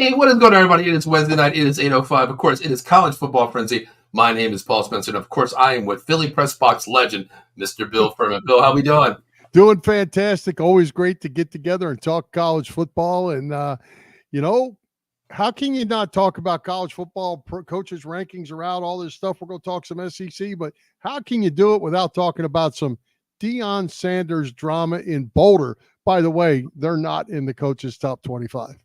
Hey, what is going on, everybody? It is Wednesday night. It is 8:05. Of course, it is College Football Frenzy. My name is Paul Spencer, and of course, I am with Philly Press Box legend, Mr. Bill Furman. Bill, how we doing? Doing fantastic. Always great to get together and talk college football. And, how can you not talk about college football? Coaches' rankings are out, all this stuff. We're going to talk some SEC, but how can you do it without talking about some Deion Sanders drama in Boulder? By the way, they're not in the coaches' top 25.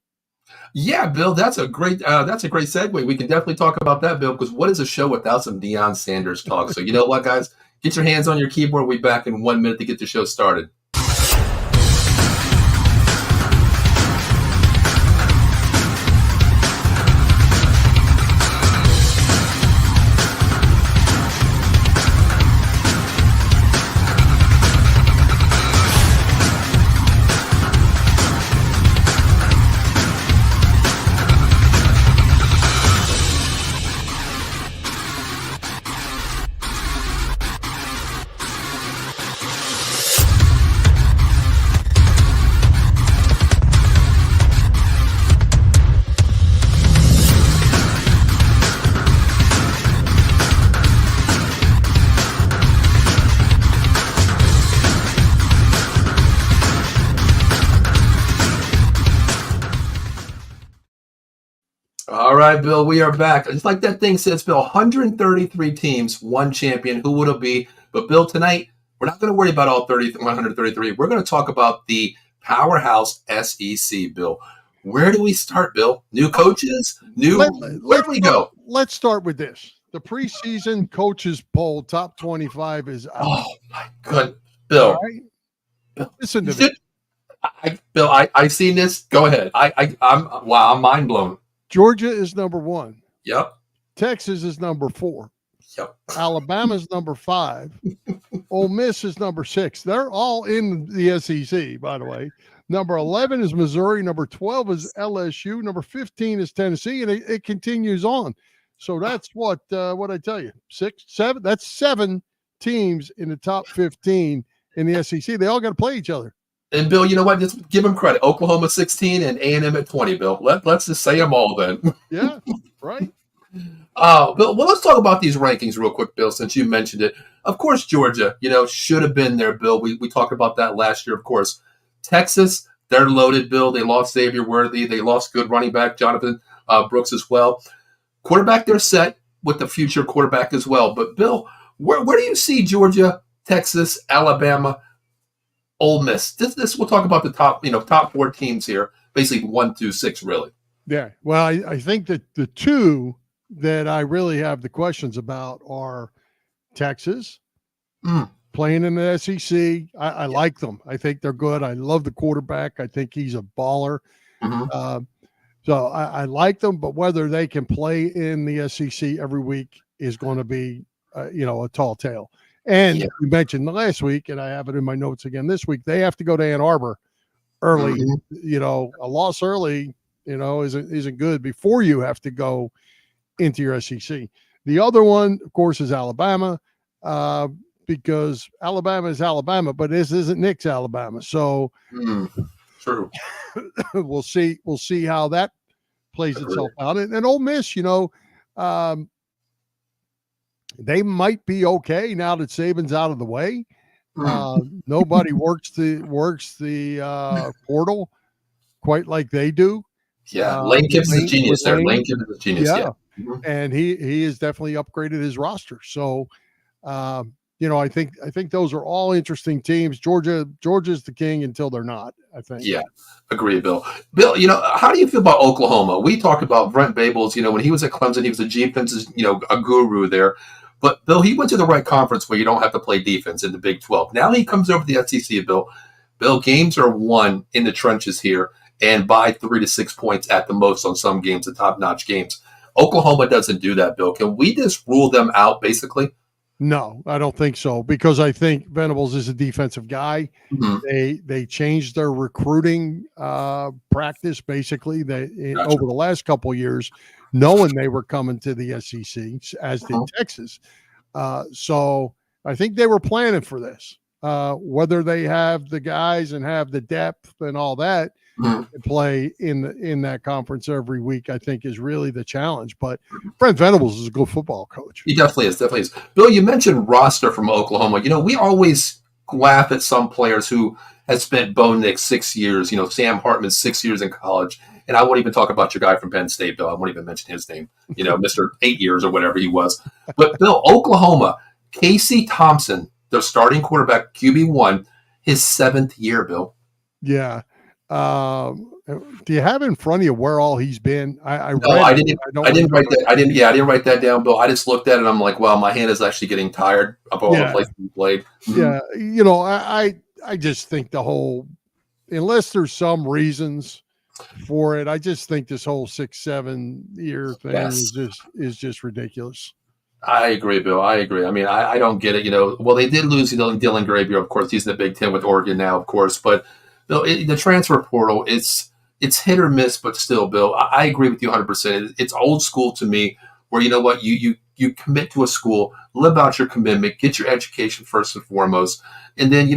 Yeah, Bill, that's a great segue. We can definitely talk about that, Bill, because what is a show without some Deion Sanders talk? So you know what, guys? Get your hands on your keyboard. We'll be back in 1 minute to get the show started. All right, Bill, we are back. Just like that thing says, Bill, 133 teams, one champion. Who would it be? But, Bill, tonight, we're not going to worry about all 133. We're going to talk about the powerhouse SEC, Bill. Where do we start, Bill? New coaches? Where do we go? Let's start with this. The preseason coaches poll, top 25 is out. Oh, my goodness. Bill. Right? Listen to me. Bill, I seen this. Go ahead. I'm mind blown. Georgia is number 1. Yep. Texas is number 4. Yep. Alabama's number 5. Ole Miss is number 6. They're all in the SEC, by the way. Number 11 is Missouri. Number 12 is LSU. Number 15 is Tennessee, and it continues on. So that's what I tell you. 6, 7. That's 7 teams in the top 15 in the SEC. They all got to play each other. And, Bill, you know what? Just give them credit. Oklahoma 16 and A&M at 20, Bill. Let's just say them all then. Yeah, right. Bill, well, let's talk about these rankings real quick, Bill, since you mentioned it. Of course, Georgia, should have been there, Bill. We talked about that last year, of course. Texas, they're loaded, Bill. They lost Xavier Worthy. They lost good running back Jonathan Brooks as well. Quarterback, they're set with the future quarterback as well. But, Bill, where do you see Georgia, Texas, Alabama, Ole Miss? This we'll talk about the top 4 teams here, basically 1 through 6, really. Yeah. Well, I think that the two that I really have the questions about are Texas playing in the SEC. I like them. I think they're good. I love the quarterback. I think he's a baller. Mm-hmm. So I like them, but whether they can play in the SEC every week is going to be, a tall tale. And we mentioned last week, and I have it in my notes again this week, they have to go to Ann Arbor early. Mm-hmm. A loss early, isn't good before you have to go into your SEC. The other one, of course, is Alabama, because Alabama is Alabama, but this isn't Nick's Alabama. So true. We'll see how that plays itself out. And Ole Miss, they might be okay now that Saban's out of the way. Nobody works the portal quite like they do. Yeah, Lane Kiffin's a genius there. Lane Kiffin's a genius. Yeah. Mm-hmm. And he has definitely upgraded his roster. So, I think those are all interesting teams. Georgia's the king until they're not, I think. Yeah, agree, Bill. Bill, how do you feel about Oklahoma? We talked about Brent Babels. When he was at Clemson, he was a defense, a guru there. But, Bill, he went to the right conference where you don't have to play defense in the Big 12. Now he comes over to the SEC, Bill. Bill, games are won in the trenches here and by 3 to 6 points at the most on some games, the top-notch games. Oklahoma doesn't do that, Bill. Can we just rule them out, basically? No, I don't think so, because I think Venables is a defensive guy. Mm-hmm. They changed their recruiting practice, basically. Over the last couple of years, knowing they were coming to the SEC, as did Texas. So I think they were planning for this. whether they have the guys and have the depth and all that to play in that conference every week, I think is really the challenge. But Brent Venables is a good football coach. He definitely is. Definitely is. Bill, you mentioned roster from Oklahoma. We always laugh at some players who has spent Bo Nix 6 years. Sam Hartman 6 years in college. And I won't even talk about your guy from Penn State, Bill. I won't even mention his name, Mr. 8 years or whatever he was. But, Bill, Oklahoma, Casey Thompson, their starting quarterback, QB1, his 7th year, Bill. Yeah. Do you have in front of you where all he's been? I didn't write that. I didn't write that down, Bill. I just looked at it and I'm like, well, my hand is actually getting tired of all the places he played. Yeah. I just think unless there's some reasons for it, I just think this whole 6-7 year thing is just ridiculous. I agree, Bill. I agree. I mean, I don't get it. Well, they did lose Dylan Grabier, of course. He's in the Big Ten with Oregon now, of course. But Bill, the transfer portal, it's hit or miss, but still, Bill, I agree with you 100%. It's old school to me, where you commit to a school, live out your commitment, get your education first and foremost, and then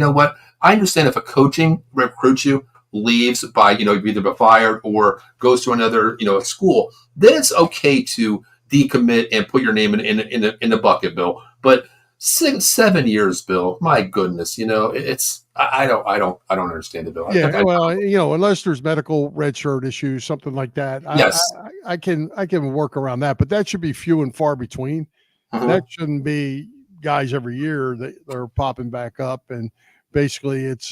I understand if a coaching recruits you, leaves by either be fired or goes to another school, then it's okay to decommit and put your name in the bucket, Bill. But 7 years, Bill, my goodness, it's I don't understand it, Bill. Yeah, unless there's medical red shirt issues, something like that. Yes, I can work around that, but that should be few and far between. That shouldn't be guys every year that are popping back up, and basically it's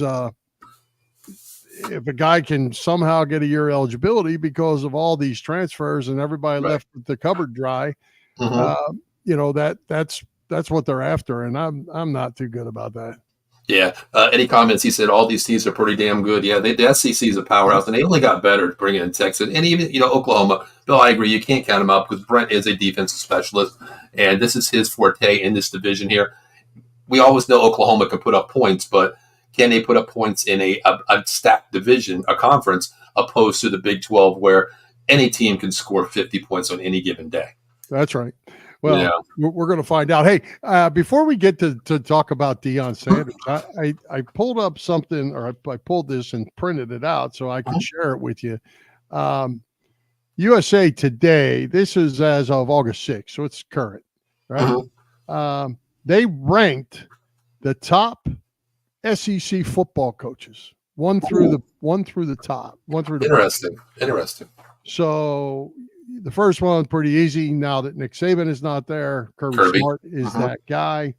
if a guy can somehow get a year eligibility because of all these transfers and everybody left the cupboard dry, that's what they're after, and I'm not too good about that. Yeah. Any comments? He said all these teams are pretty damn good. Yeah, the SEC is a powerhouse, and they only got better bringing in Texas and even Oklahoma. Bill, I agree. You can't count them out because Brent is a defensive specialist, and this is his forte in this division here. We always know Oklahoma can put up points, but can they put up points in a stacked division, a conference, opposed to the Big 12 where any team can score 50 points on any given day? That's right. Well, we're going to find out. Hey, before we get to talk about Deion Sanders, I pulled up something, or I pulled this and printed it out so I can share it with you. USA Today, this is as of August 6th, so it's current, right? They ranked the top SEC football coaches, one through the top. Interesting. So the first one, pretty easy. Now that Nick Saban is not there, Kirby Smart is that guy.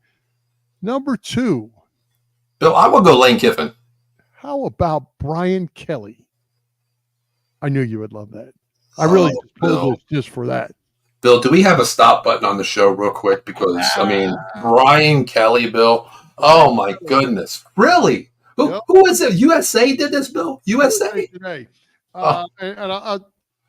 Number 2. Bill, I will go Lane Kiffin. How about Brian Kelly? I knew you would love that. I really pulled this just for that. Bill, do we have a stop button on the show real quick? Because, Brian Kelly, Bill, oh my goodness. Really? Who is it? USA did this, Bill? USA? Today.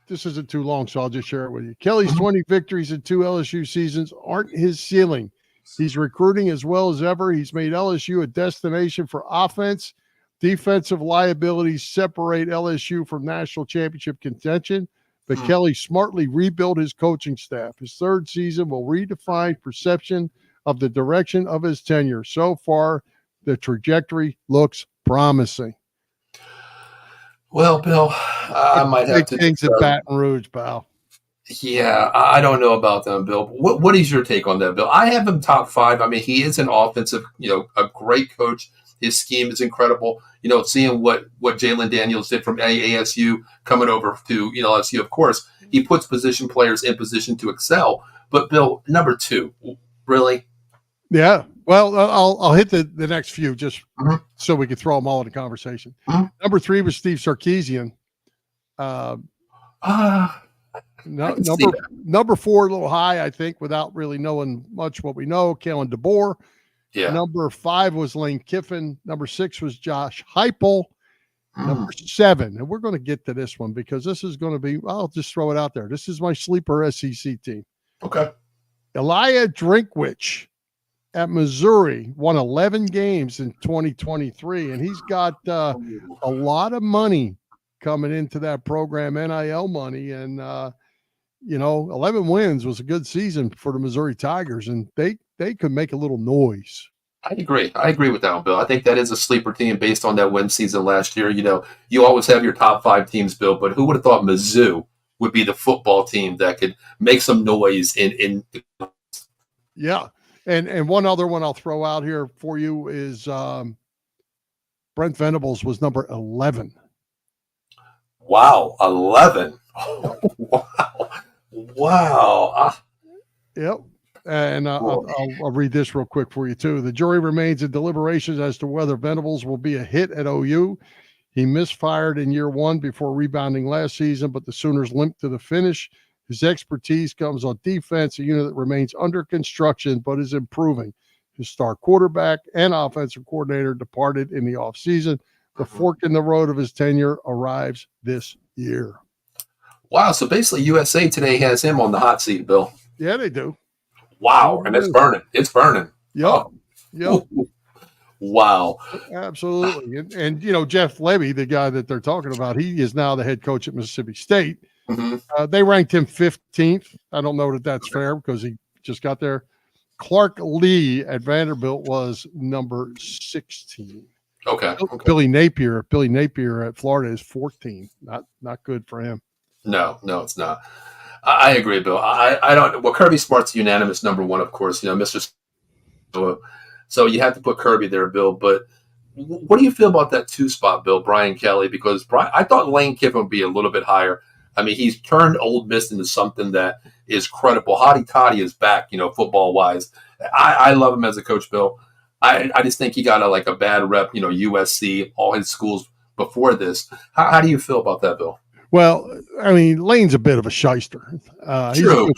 This isn't too long, so I'll just share it with you. Kelly's 20 victories in 2 LSU seasons aren't his ceiling. He's recruiting as well as ever. He's made LSU a destination for offense. Defensive liabilities separate LSU from national championship contention, but Kelly smartly rebuilt his coaching staff. His 3rd season will redefine perception of the direction of his tenure. So far, the trajectory looks promising. Well, Bill, I might have to things at Baton Rouge, pal. Yeah, I don't know about them, Bill. What is your take on that, Bill? I have him top 5. I mean, he is an offensive, a great coach. His scheme is incredible. Seeing what Jalen Daniels did from ASU coming over to LSU, of course, he puts position players in position to excel. But Bill, number 2, really? Yeah. Well, I'll hit the next few just so we can throw them all in the conversation. Number 3 was Steve Sarkisian. Number 4, a little high, I think, without really knowing much what we know. Kalen DeBoer. Yeah. Number 5 was Lane Kiffin. Number 6 was Josh Heupel. Number 7, and we're going to get to this one because this is going to be, I'll just throw it out there. This is my sleeper SEC team. Okay. Elia Drinkwitz at Missouri won 11 games in 2023, and he's got a lot of money coming into that program, NIL money, and 11 wins was a good season for the Missouri Tigers, and they could make a little noise I agree. I agree with that one, Bill. I think that is a sleeper team based on that win season last year. You always have your top five teams, Bill, but who would have thought Mizzou would be the football team that could make some noise in Yeah. And one other one I'll throw out here for you is Brent Venables was number 11. Wow, 11. Yep. Wow. Wow. Yep. And I'll read this real quick for you, too. The jury remains in deliberations as to whether Venables will be a hit at OU. He misfired in year one before rebounding last season, but the Sooners limped to the finish. His expertise comes on defense, a unit that remains under construction but is improving. His star quarterback and offensive coordinator departed in the offseason. The fork in the road of his tenure arrives this year. Wow. So basically, USA Today has him on the hot seat, Bill. Yeah, they do. Wow. And it's burning. It's burning. Yep. Oh. Yep. Wow. Absolutely. And Jeff Levy, the guy that they're talking about, he is now the head coach at Mississippi State. Mm-hmm. They ranked him 15th. I don't know that that's fair because he just got there. Clark Lee at Vanderbilt was number 16. Okay. Billy Napier at Florida is 14. Not good for him. No, it's not. I agree, Bill. I don't. Well, Kirby Smart's unanimous number one, of course. Mr. So you have to put Kirby there, Bill. But what do you feel about that 2 spot, Bill? Brian Kelly, because I thought Lane Kiffin would be a little bit higher. I mean, he's turned Ole Miss into something that is credible. Hotty Toddy is back, football wise. I love him as a coach, Bill. I just think he got a bad rep. USC, all his schools before this. How do you feel about that, Bill? Well, I mean, Lane's a bit of a shyster. True.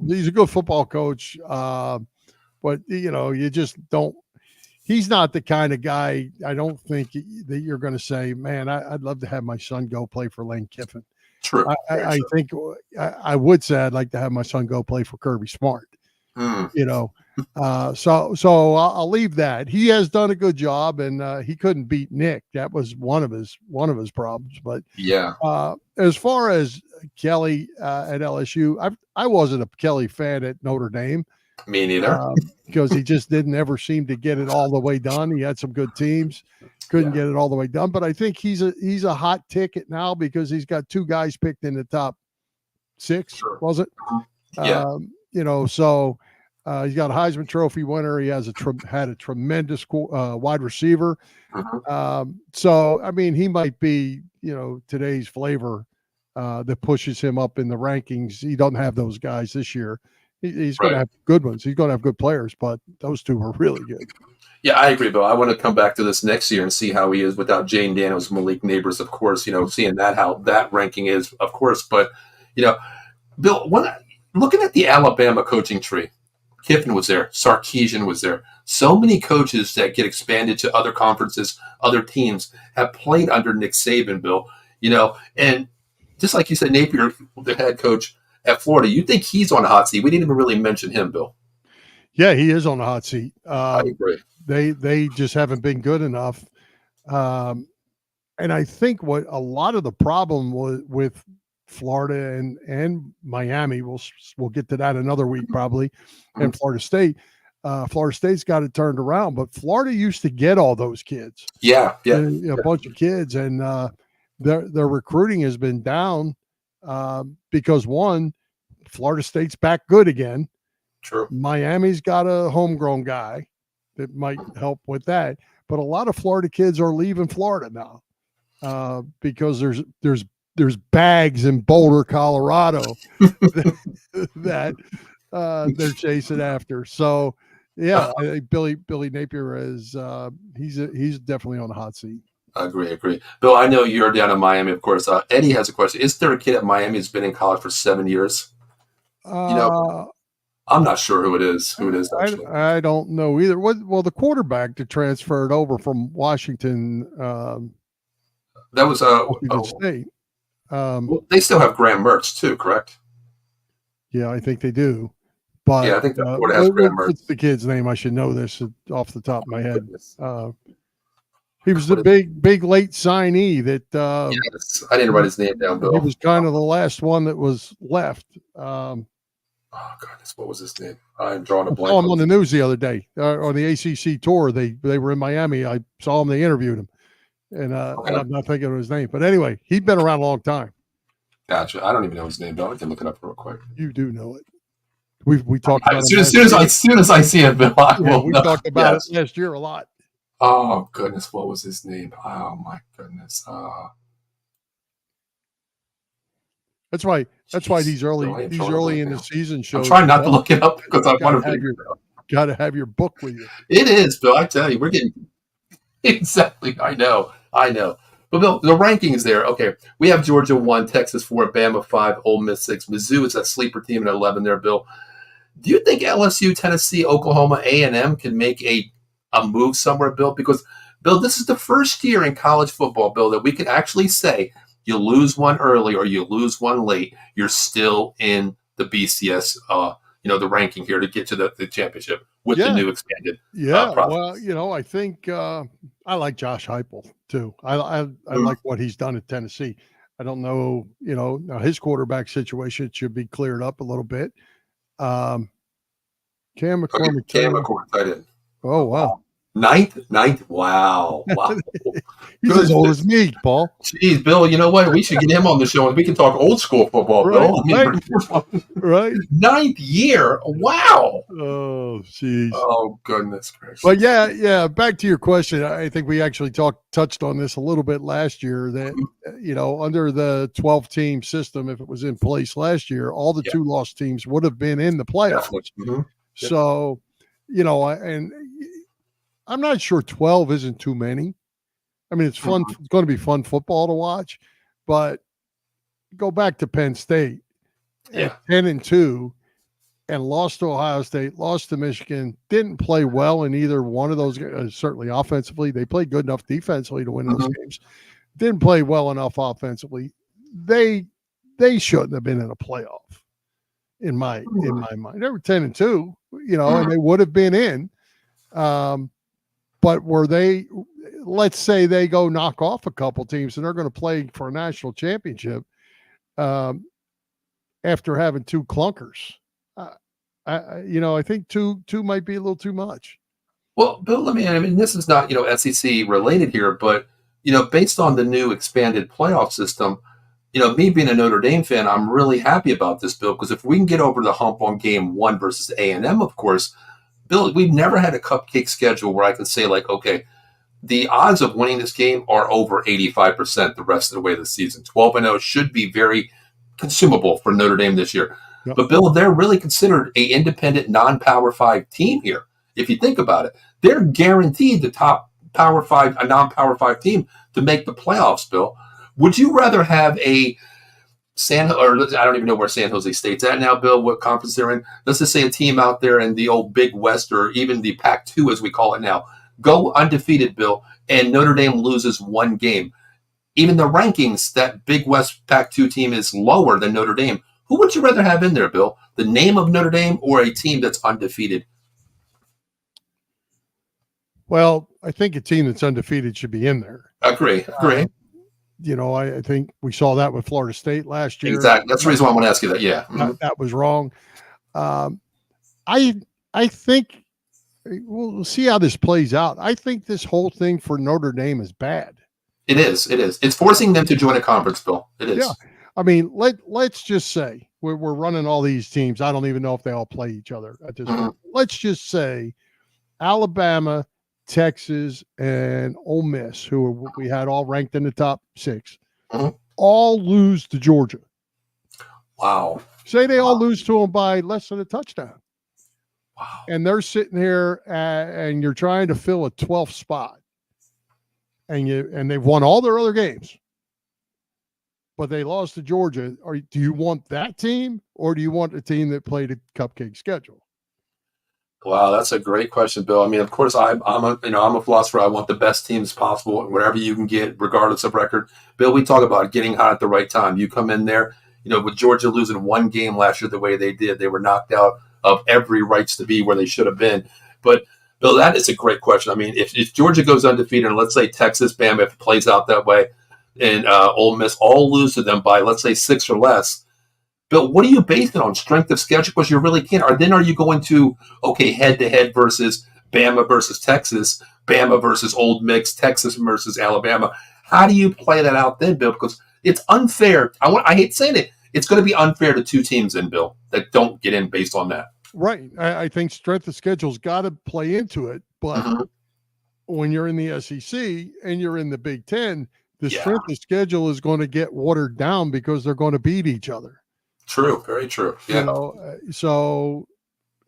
He's a good football coach, but you just don't. He's not the kind of guy. I don't think that you're going to say, "Man, I'd love to have my son go play for Lane Kiffin." True. I think I would say I'd like to have my son go play for Kirby Smart. So I'll leave that. He has done a good job, and he couldn't beat Nick. That was one of his problems. But yeah, as far as Kelly at LSU, I wasn't a Kelly fan at Notre Dame. Me neither. Because he just didn't ever seem to get it all the way done. He had some good teams, couldn't get it all the way done. But I think he's a hot ticket now because he's got 2 guys picked in the top 6. Sure. Was it? Yeah. So. He's got a Heisman Trophy winner. He has had a tremendous wide receiver. So, I mean, he might be, today's flavor that pushes him up in the rankings. He doesn't have those guys this year. He's going to have good ones. He's going to have good players, but those 2 are really good. Yeah, I agree, Bill. I want to come back to this next year and see how he is without Jane Daniels, Malik Neighbors, of course, seeing how that ranking is, of course. But, Bill, looking at the Alabama coaching tree, Kiffin was there. Sarkisian was there. So many coaches that get expanded to other conferences, other teams, have played under Nick Saban, Bill. And just like you said, Napier, the head coach at Florida, you think he's on the hot seat. We didn't even really mention him, Bill. Yeah, he is on the hot seat. I agree. They just haven't been good enough. And I think what a lot of the problem was with Florida and Miami, we'll get to that another week probably, and Florida State. Florida State's got it turned around, but Florida used to get all those kids. Yeah. A bunch of kids, and their recruiting has been down because one, Florida State's back good again. True. Miami's got a homegrown guy that might help with that, but a lot of Florida kids are leaving Florida now because there's bags in Boulder, Colorado that they're chasing after. So, yeah, I think Billy Napier is he's definitely on the hot seat. I agree. Bill, I know you're down in Miami, of course. Eddie has a question. Is there a kid at Miami who's been in college for 7 years? I'm not sure who it is. Actually. I don't know either. Well, the quarterback that transferred over from Washington. That was Washington State. Well, they still have Graham Mertz too, correct? Yeah, I think they do. But yeah, I think Florida has Graham Mertz. What's the kid's name? I should know this off the top of my head. He was the big late signee that. Yes, I didn't write his name down, Bill. He was kind of the last one that was left. Oh goodness, what was his name? I'm drawing a I blank. saw him on the news the other day on the ACC tour. They were in Miami. I saw him. They interviewed him, and I'm not thinking of his name. But anyway, he's been around a long time. Gotcha. I don't even know his name, but I can look it up real quick. You do know it. We talked about As him. Soon as I see it, Bill, I will we know. talked about it last year a lot. Oh goodness, what was his name? Oh my goodness. That's why these early in the season shows. I'm trying not to look it up because I want to. Got to have your book with you. It is, Bill. I tell you, we're getting exactly. I know. But Bill, the rankings there. Okay, we have Georgia 1, Texas 4, Bama 5, Ole Miss 6. Mizzou is that sleeper team at 11 there, Bill. Do you think LSU, Tennessee, Oklahoma, A&M can make a move somewhere, Bill? Because, Bill, this is the first year in college football, Bill, that we can actually say you lose one early or you lose one late, you're still in the BCS, the ranking here to get to the championship with the new expanded process. Well, I think I like Josh Heupel too. I like what he's done at Tennessee. I don't know, now his quarterback situation should be cleared up a little bit. Cam McCormick. Cam McCormick, I did. Oh, wow. Ninth. Wow. He's as old as me, Paul. Jeez, Bill, you know what? We should get him on the show and we can talk old school football, right, Bill. Right. Ninth year. Wow. Oh, jeez. Oh, goodness gracious. But yeah. Back to your question. I think we actually touched on this a little bit last year that, under the 12-team system, if it was in place last year, all the 2-loss teams would have been in the playoffs. Mm-hmm. So, and I'm not sure 12 isn't too many. I mean, it's fun. It's going to be fun football to watch, but go back to Penn State at 10-2 and lost to Ohio State, lost to Michigan, didn't play well in either one of those. Certainly offensively, they played good enough defensively to win those games. Didn't play well enough offensively. They shouldn't have been in a playoff in my mind. They were 10-2, and they would have been in. But were they, let's say they go knock off a couple teams and they're going to play for a national championship after having 2 clunkers. I think two might be a little too much. Well, Bill, this is not, SEC related here, but, based on the new expanded playoff system, me being a Notre Dame fan, I'm really happy about this, Bill, because if we can get over the hump on game 1 versus A&M, of course, Bill, we've never had a cupcake schedule where I can say, like, okay, the odds of winning this game are over 85% the rest of the way of the season. 12-0 should be very consumable for Notre Dame this year. Yep. But, Bill, they're really considered a independent non-Power 5 team here. If you think about it, they're guaranteed the top Power 5, a non-Power 5 team to make the playoffs, Bill. Would you rather have I don't even know where San Jose State's at now, Bill, what conference they're in. Let's just say a team out there in the old Big West or even the Pac-2, as we call it now, go undefeated, Bill, and Notre Dame loses one game. Even the rankings, that Big West Pac-2 team is lower than Notre Dame. Who would you rather have in there, Bill? The name of Notre Dame or a team that's undefeated? Well, I think a team that's undefeated should be in there. Agree. I think we saw that with Florida State last year. Exactly. That's the reason why I want to ask you that. Yeah. Mm-hmm. That was wrong. I think we'll see how this plays out. I think this whole thing for Notre Dame is bad. It is. It's forcing them to join a conference, Bill. It is. Yeah. I mean, let's just say we're running all these teams. I don't even know if they all play each other at this point. Let's just say Alabama, Texas, and Ole Miss, who we had all ranked in the top 6, all lose to Georgia. Wow. Say they all lose to them by less than a touchdown. Wow. And they're sitting here and you're trying to fill a 12th spot. And they've won all their other games. But they lost to Georgia. Do you want that team or do you want a team that played a cupcake schedule? Wow, that's a great question, Bill. I mean, of course, I'm a philosopher. I want the best teams possible, whatever you can get, regardless of record. Bill, we talk about getting hot at the right time. You come in there, with Georgia losing one game last year the way they did, they were knocked out of every rights to be where they should have been. But Bill, that is a great question. I mean, if Georgia goes undefeated, and let's say Texas, Bama, if it plays out that way, and Ole Miss all lose to them by, let's say, 6 or less, But what are you based it on? Strength of schedule? Because you really can't. Or then are you going to, okay, head to head versus Bama versus Texas, Bama versus Old Mix, Texas versus Alabama? How do you play that out then, Bill? Because it's unfair. I hate saying it. It's going to be unfair to two teams in, Bill, that don't get in based on that. Right. I think strength of schedule's got to play into it. But when you're in the SEC and you're in the Big Ten, the strength of schedule is going to get watered down because they're going to beat each other. True. Very true. Yeah. You know, so,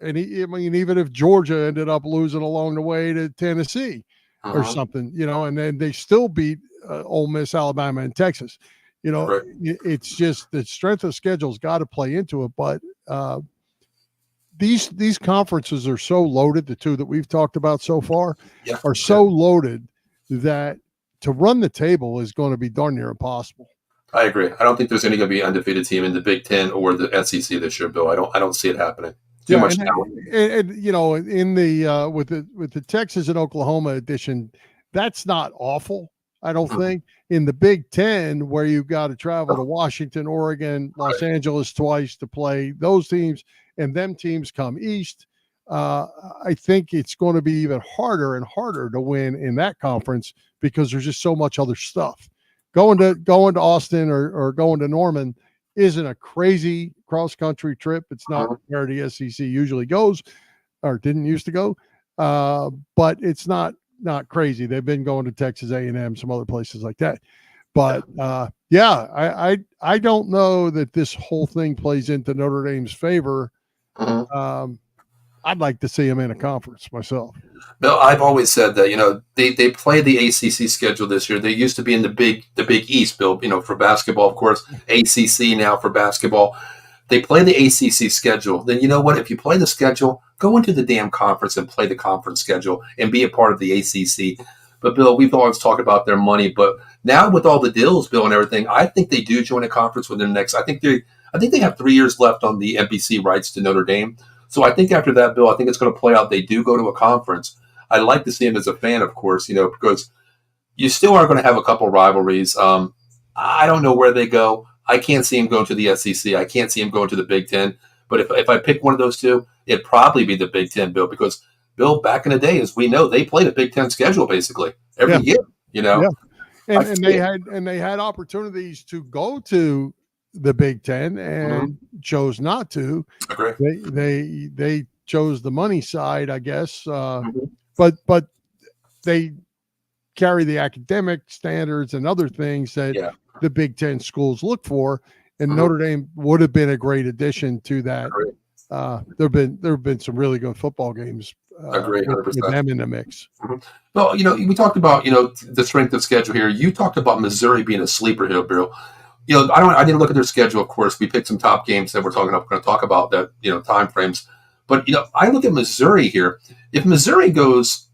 and I mean, even if Georgia ended up losing along the way to Tennessee or something, you know, and then they still beat Ole Miss, Alabama, and Texas, you know, it's just the strength of schedule's got to play into it. But these conferences are so loaded, the two that we've talked about so far are so loaded that to run the table is going to be darn near impossible. I agree. I don't think there's any going to be an undefeated team in the Big Ten or the SEC this year, Bill. I don't see it happening. Too much talent. And you know, in the with the Texas and Oklahoma edition, that's not awful. I don't think. In the Big Ten, where you've got to travel to Washington, Oregon, Los Angeles twice to play those teams, and them teams come east, I think it's going to be even harder and harder to win in that conference because there's just so much other stuff. Going to Austin or going to Norman isn't a crazy cross-country trip. It's not where the SEC usually goes or didn't used to go, but it's not crazy. They've been going to Texas A&M, some other places like that. But I don't know that this whole thing plays into Notre Dame's favor. I'd like to see them in a conference myself. No, I've always said that, you know, they play the ACC schedule this year. They used to be in the Big East, Bill, you know, for basketball, of course, ACC now for basketball. They play the ACC schedule. Then you know what? If you play the schedule, go into the damn conference and play the conference schedule and be a part of the ACC. But, Bill, we've always talked about their money. But now with all the deals, Bill, and everything, I think they do join a conference within the next – I think they have 3 years left on the NBC rights to Notre Dame. So I think after that, Bill, I think it's going to play out. They do go to a conference. I like to see him as a fan, of course, you know, because you still are going to have a couple rivalries. I don't know where they go. I can't see him going to the SEC. I can't see him going to the Big Ten. But if I pick one of those two, it'd probably be the Big Ten, Bill, because, Bill, back in the day, as we know, they played a Big Ten schedule basically every year, you know. Yeah. And they had opportunities to go to the Big Ten and chose not to. They chose the money side, I guess. But they carry the academic standards and other things that the Big Ten schools look for, and Notre Dame would have been a great addition to that. There have been some really good football games with them in the mix. Well, you know, we talked about, you know, the strength of schedule here. You talked about Missouri being a sleeper here, Bill. You know, I didn't look at their schedule, of course. We picked some top games that we're going to talk about that, you know, time frames. But, you know, I look at Missouri here. If Missouri goes,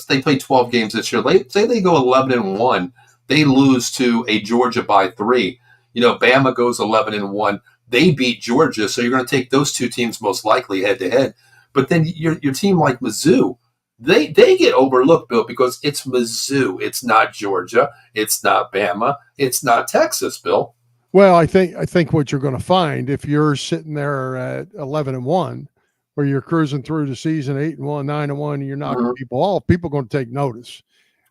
they play 12 games this year. Say they go 11-1, they lose to a Georgia by 3. You know, Bama goes 11-1, they beat Georgia. So you're going to take those two teams most likely head to head. But then your team like Mizzou, they get overlooked, Bill, because it's Mizzou. It's not Georgia. It's not Bama. It's not Texas, Bill. Well, I think what you're going to find if you're sitting there at 11-1, where you're cruising through the season 8-1, 9-1, and you're knocking people off, people are going to take notice.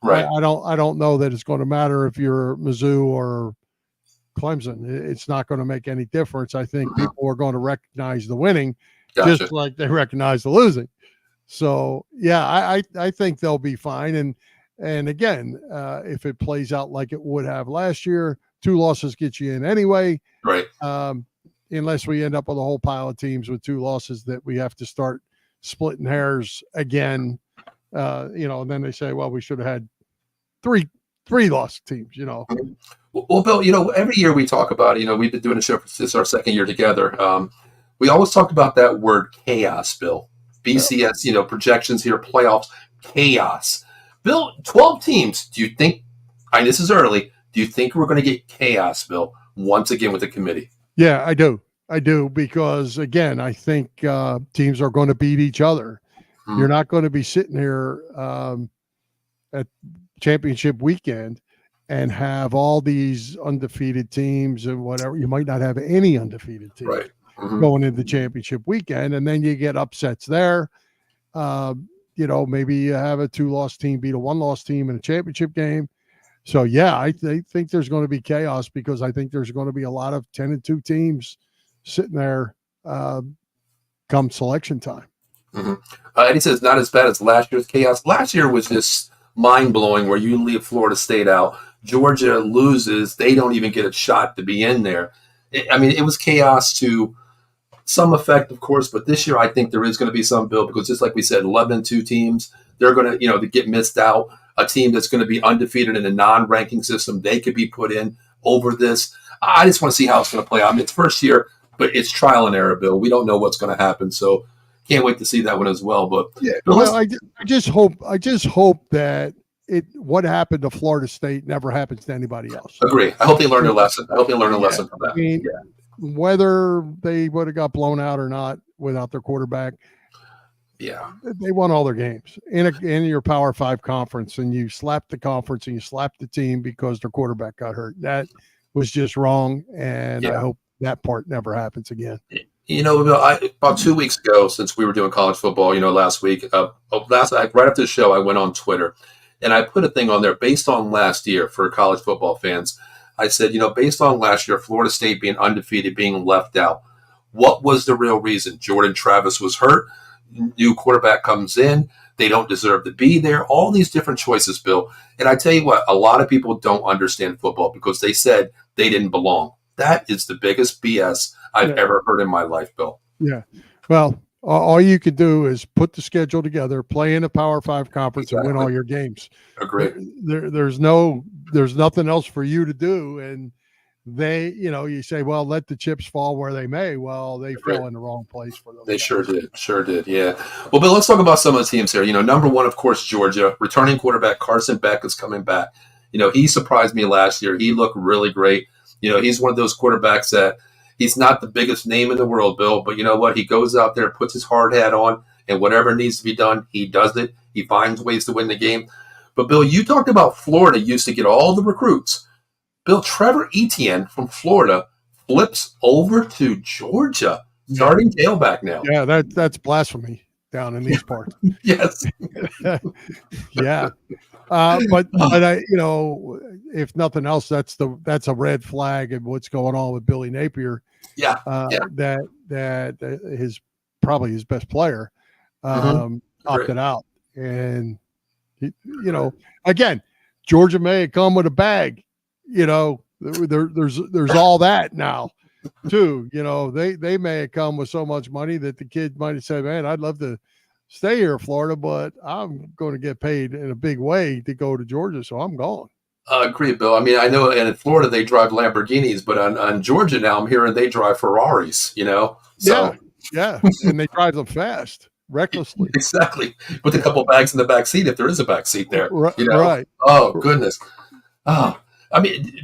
Right. I don't know that it's going to matter if you're Mizzou or Clemson. It's not going to make any difference. I think people are going to recognize the winning just like they recognize the losing. So, yeah, I think they'll be fine. And again, if it plays out like it would have last year, 2 losses get you in anyway. Right. Unless we end up with a whole pile of teams with 2 losses that we have to start splitting hairs again. You know, and then they say, well, we should have had three lost teams, you know. Well, Bill, you know, every year we talk about it, you know, we've been doing a show for this our second year together. We always talked about that word chaos, Bill. BCS, you know, projections here, playoffs, chaos. Bill, 12 teams. Do you think, and this is early, do you think we're going to get chaos, Bill, once again with the committee? Yeah, I do, because, again, I think teams are going to beat each other. You're not going to be sitting here at championship weekend and have all these undefeated teams and whatever. You might not have any undefeated teams Right. going into championship weekend, and then you get upsets there. Maybe you have a 2-loss team beat a 1-loss team in a championship game. So, yeah, I think there's going to be chaos because I think there's going to be a lot of 10-2 teams sitting there come selection time. And he says not as bad as last year's chaos. Last year was just mind-blowing where you leave Florida State out. Georgia loses. They don't even get a shot to be in there. It was chaos to some effect, of course, but this year I think there is going to be some, Bill, because just like we said, 11-2 teams, they're going to, to get missed out. A team that's going to be undefeated in a non-ranking system, they could be put in over this. I just want to see how it's going to play out. It's first year, but it's trial and error, Bill. We don't know what's going to happen, so can't wait to see that one as well. But yeah, I just hope that what happened to Florida State never happens to anybody else. Agree. I hope they learned a lesson. I hope they learned a lesson from that. Whether they would have got blown out or not without their quarterback, they won all their games in your Power 5 conference, and you slapped the conference and you slapped the team because their quarterback got hurt. That was just wrong, and I hope that part never happens again. About 2 weeks ago, since we were doing college football, last week, right after the show, I went on Twitter, and I put a thing on there based on last year for college football fans. I said, based on last year, Florida State being undefeated, being left out, what was the real reason? Jordan Travis was hurt. New quarterback comes in. They don't deserve to be there. All these different choices, Bill. And I tell you what, a lot of people don't understand football because they said they didn't belong. That is the biggest BS I've ever heard in my life, Bill. Yeah. Well, all you could do is put the schedule together, play in a Power 5 conference, and win all your games. Agree. There's nothing else for you to do. And they, you say, well, let the chips fall where they may. Well, they fell in the wrong place for them. They sure did. Yeah. Well, Bill, let's talk about some of the teams here. Number one, of course, Georgia. Returning quarterback Carson Beck is coming back. He surprised me last year. He looked really great. He's one of those quarterbacks that he's not the biggest name in the world, Bill, but you know what? He goes out there, puts his hard hat on, and whatever needs to be done, he does it. He finds ways to win the game. But, Bill, you talked about Florida used to get all the recruits. Bill, Trevor Etienne from Florida flips over to Georgia, starting tailback now. Yeah, that's blasphemy down in these parts. Yes. Yeah. But I, if nothing else, that's a red flag of what's going on with Billy Napier. That probably his best player opted out, and again, Georgia may have come with a bag. There's all that now too. They may have come with so much money that the kid might have said, "Man, I'd love to stay here in Florida, but I'm going to get paid in a big way to go to Georgia, so I'm going." Agree, Bill. I know in Florida they drive Lamborghinis, but on Georgia now I'm hearing they drive Ferraris, So. Yeah, and they drive them fast, recklessly. Exactly. With a couple bags in the back seat if there is a back seat there. Right. Oh, goodness. Oh,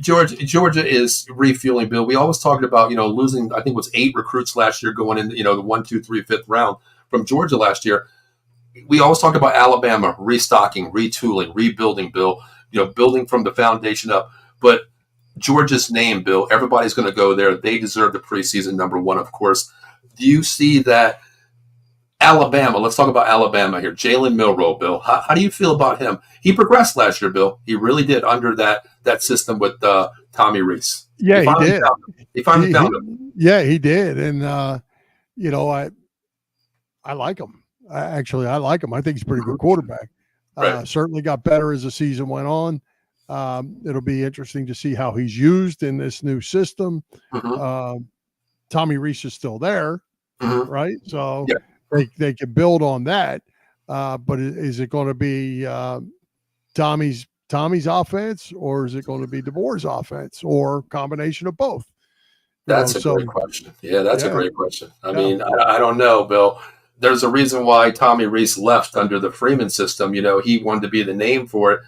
Georgia is refueling, Bill. We always talked about, losing, I think it was 8 recruits last year going in, the 1, 2, 3, 5th round from Georgia last year. We always talk about Alabama restocking, retooling, rebuilding, Bill, building from the foundation up. But Georgia's name, Bill, everybody's going to go there. They deserve the preseason number 1, of course. Do you see that Alabama, let's talk about Alabama here, Jalen Milroe, Bill. How do you feel about him? He progressed last year, Bill. He really did under that system with Tommy Rees. Yeah, he did. He finally found him. Yeah, he did. And, I like him. I like him. I think he's a pretty good quarterback. Right. Certainly got better as the season went on. It'll be interesting to see how he's used in this new system. Tommy Rees is still there, right? So they can build on that. But is it going to be Tommy's offense, or is it going to be DeBoer's offense, or combination of both? That's a great question. Yeah, that's a great question. I mean, I don't know, Bill. There's a reason why Tommy Rees left under the Freeman system. He wanted to be the name for it.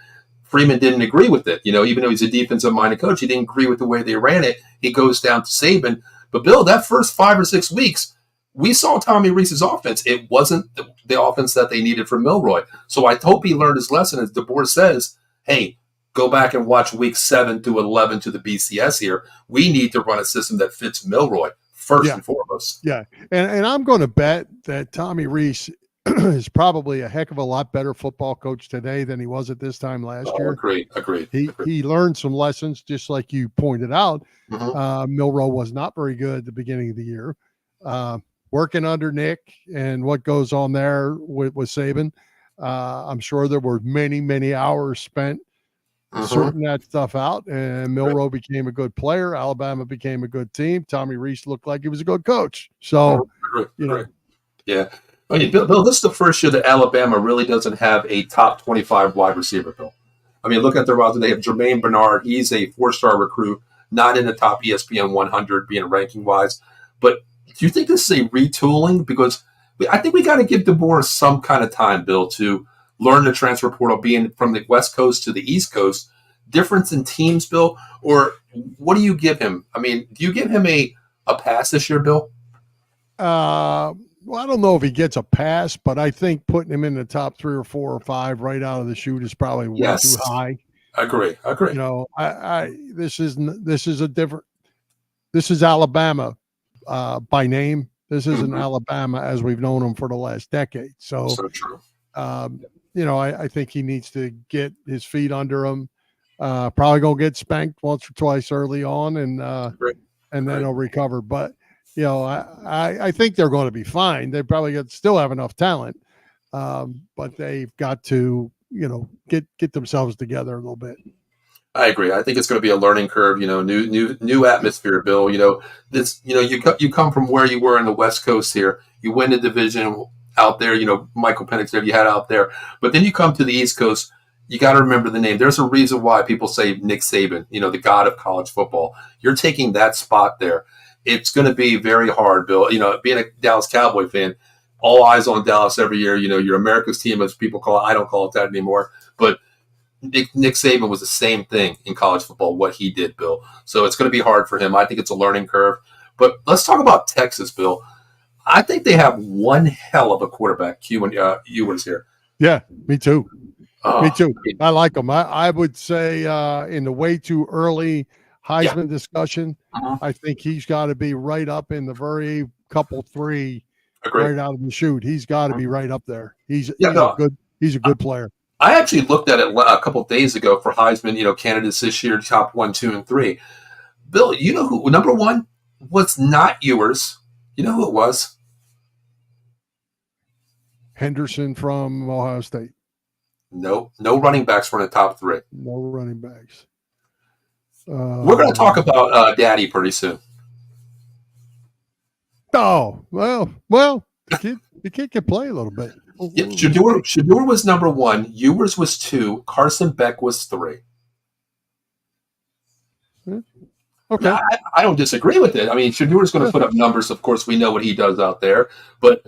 Freeman didn't agree with it. Even though he's a defensive-minded coach, he didn't agree with the way they ran it. He goes down to Saban. But, Bill, that first 5 or 6 weeks, we saw Tommy Rees's offense. It wasn't the offense that they needed from Milroe. So I hope he learned his lesson. As DeBoer says, hey, go back and watch week 7 through 11 to the BCS here. We need to run a system that fits Milroy first and foremost. Yeah. And I'm going to bet that Tommy Rees is probably a heck of a lot better football coach today than he was at this time last year. Agreed. He learned some lessons, just like you pointed out. Milroy was not very good at the beginning of the year. Working under Nick and what goes on there with Saban. I'm sure there were many, many hours spent sorting that stuff out, and Milroy became a good player. Alabama became a good team. Tommy Rees looked like he was a good coach. So, Yeah. I mean, Bill, this is the first year that Alabama really doesn't have a top 25 wide receiver, Bill. I mean, look at their roster. They have Jermaine Bernard. He's a 4-star recruit, not in the top ESPN 100 being ranking-wise. But do you think this is a retooling? Because I think we got to give DeBoer some kind of time, Bill, to learn the transfer portal, being from the West Coast to the East Coast. Difference in teams, Bill? Or what do you give him? I mean, do you give him a pass this year, Bill? Well, I don't know if he gets a pass, but I think putting him in the top 3 or 4 or 5 right out of the chute is probably way too high. I agree. You know, this is Alabama by name. This isn't Alabama as we've known them for the last decade. So true. You know, I think he needs to get his feet under him. Probably gonna get spanked once or twice early on, and then he'll recover. But you know, I think they're going to be fine. They probably still have enough talent, but they've got to, you know, get themselves together a little bit. I agree. I think it's going to be a learning curve. You know, new atmosphere, Bill. You know, this. You know, you come from where you were in the West Coast here. You win the division out there. You know, Michael Penix there. You had out there, but then you come to the East Coast. You got to remember the name. There's a reason why people say Nick Saban. You know, the god of college football. You're taking that spot there. It's going to be very hard, Bill. You know, being a Dallas Cowboy fan, all eyes on Dallas every year. You know, you're America's team, as people call it. I don't call it that anymore. But Nick Saban was the same thing in college football, what he did, Bill. So it's going to be hard for him. I think it's a learning curve. But let's talk about Texas, Bill. I think they have one hell of a quarterback. Ewers here. Yeah, me too. Me too. I like him. I would say in the way too early Heisman discussion, I think he's got to be right up in the very couple 3 right out of the chute. He's got to be right up there. He's a good player. I actually looked at it a couple of days ago for Heisman, you know, candidates this year, top 1, 2, and 3. Bill, you know who number 1 was not Ewers? You know who it was? Henderson from Ohio State. No running backs were in the top 3. No running backs. We're going to talk about Daddy pretty soon. Oh, well, the kid can play a little bit. Yeah, Shador was number 1. Ewers was 2. Carson Beck was 3. Okay. Now, I don't disagree with it. I mean, Shador's going to put up numbers. Of course, we know what he does out there. But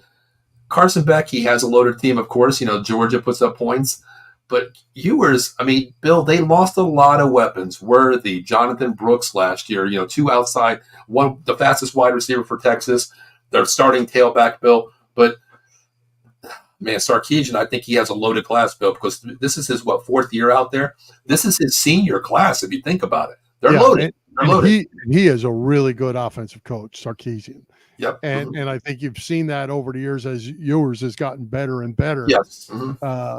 Carson Beck, he has a loaded team, of course. You know, Georgia puts up points. But Ewers, I mean, Bill, they lost a lot of weapons. Worthy, Jonathan Brooks last year, you know, 2 outside, one the fastest wide receiver for Texas. They're starting tailback, Bill. But, man, Sarkisian, I think he has a loaded class, Bill, because this is his, 4th year out there? This is his senior class, if you think about it. They're loaded. They're loaded. He is a really good offensive coach, Sarkisian. Yep. And I think you've seen that over the years as Ewers has gotten better and better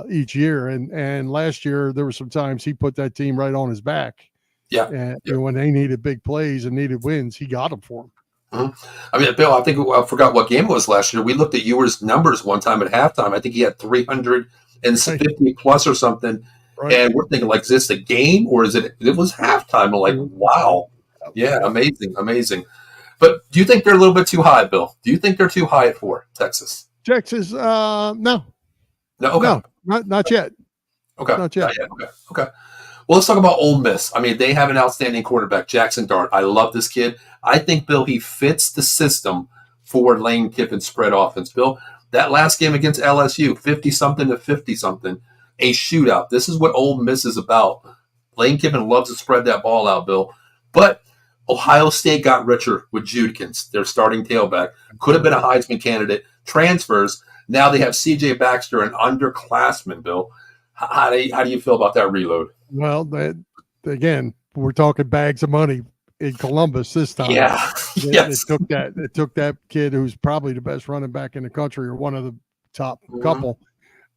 each year. And last year, there were some times he put that team right on his back. Yeah. And when they needed big plays and needed wins, he got them for them. I mean, Bill, I forgot what game it was last year. We looked at Ewers' numbers one time at halftime. I think he had 350 plus or something. Right. And we're thinking, like, is this a game or is it? It was halftime. I'm like, wow. Yeah, amazing. But do you think they're a little bit too high, Bill? Do you think they're too high at 4, Texas? Texas, no. No, okay. No, not yet. Okay. Not yet. Okay. Well, let's talk about Ole Miss. I mean, they have an outstanding quarterback, Jackson Dart. I love this kid. I think, Bill, he fits the system for Lane Kiffin's spread offense. Bill, that last game against LSU, 50-something to 50-something, a shootout. This is what Ole Miss is about. Lane Kiffin loves to spread that ball out, Bill. But Ohio State got richer with Judkins, their starting tailback. Could have been a Heisman candidate. Transfers. Now they have C.J. Baxter, an underclassman, Bill. How do you feel about that reload? Well, again, we're talking bags of money in Columbus this time. Yeah. Yes. It took that kid who's probably the best running back in the country or one of the top couple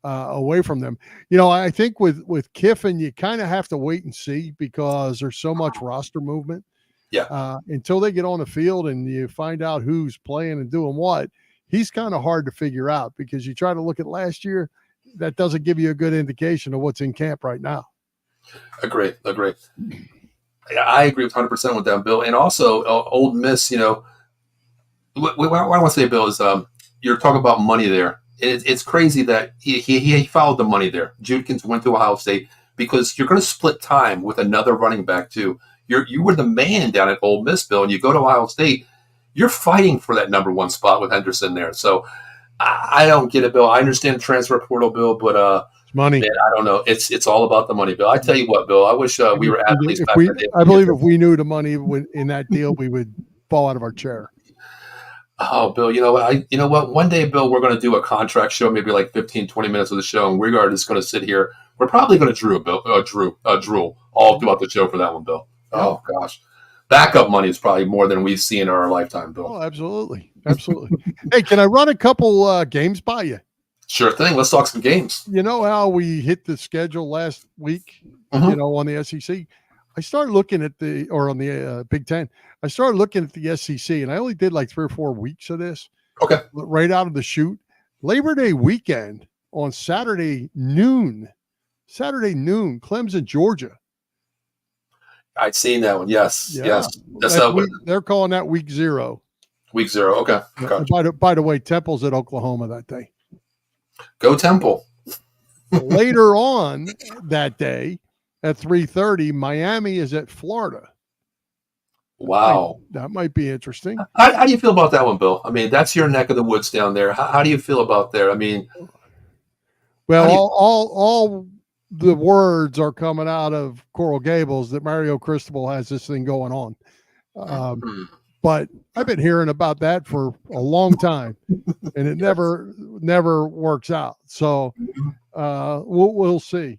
away from them. I think with Kiffin, you kind of have to wait and see because there's so much roster movement. Yeah. Until they get on the field and you find out who's playing and doing what, he's kind of hard to figure out because you try to look at last year, that doesn't give you a good indication of what's in camp right now. Agree. I agree 100% with that, Bill. And also, Ole Miss, what I want to say, Bill, is you're talking about money there. It's crazy that he followed the money there. Judkins went to Ohio State because you're going to split time with another running back too. You were the man down at Ole Miss, Bill, and you go to Ohio State. You're fighting for that number one spot with Henderson there. So I don't get it, Bill. I understand transfer portal, Bill, but money. Man, I don't know. It's all about the money, Bill. I tell you what, Bill. I wish we were athletes. I believe if we knew the money in that deal, we would fall out of our chair. Oh, Bill, you know what? One day, Bill, we're going to do a contract show, maybe like 15, 20 minutes of the show, and we are just going to sit here. We're probably going to drool all throughout the show for that one, Bill. Oh, gosh. Backup money is probably more than we've seen in our lifetime, Bill. Oh, absolutely. Hey, can I run a couple games by you? Sure thing. Let's talk some games. You know how we hit the schedule last week, on the SEC? I started looking at on the Big Ten. I started looking at the SEC, and I only did like 3 or 4 weeks of this. Okay. Right out of the chute. Labor Day weekend on Saturday noon, Clemson, Georgia. I'd seen that one. Yes. Yeah. Yes. They're calling that week 0. Week 0. Okay. By the way, Temple's at Oklahoma that day. Go Temple. Later on that day at 3:30, Miami is at Florida. Wow. That might be interesting. How do you feel about that one, Bill? I mean, that's your neck of the woods down there. How do you feel about there? I mean, well, all the words are coming out of Coral Gables that Mario Cristobal has this thing going on. But I've been hearing about that for a long time, and it never works out. So we'll see.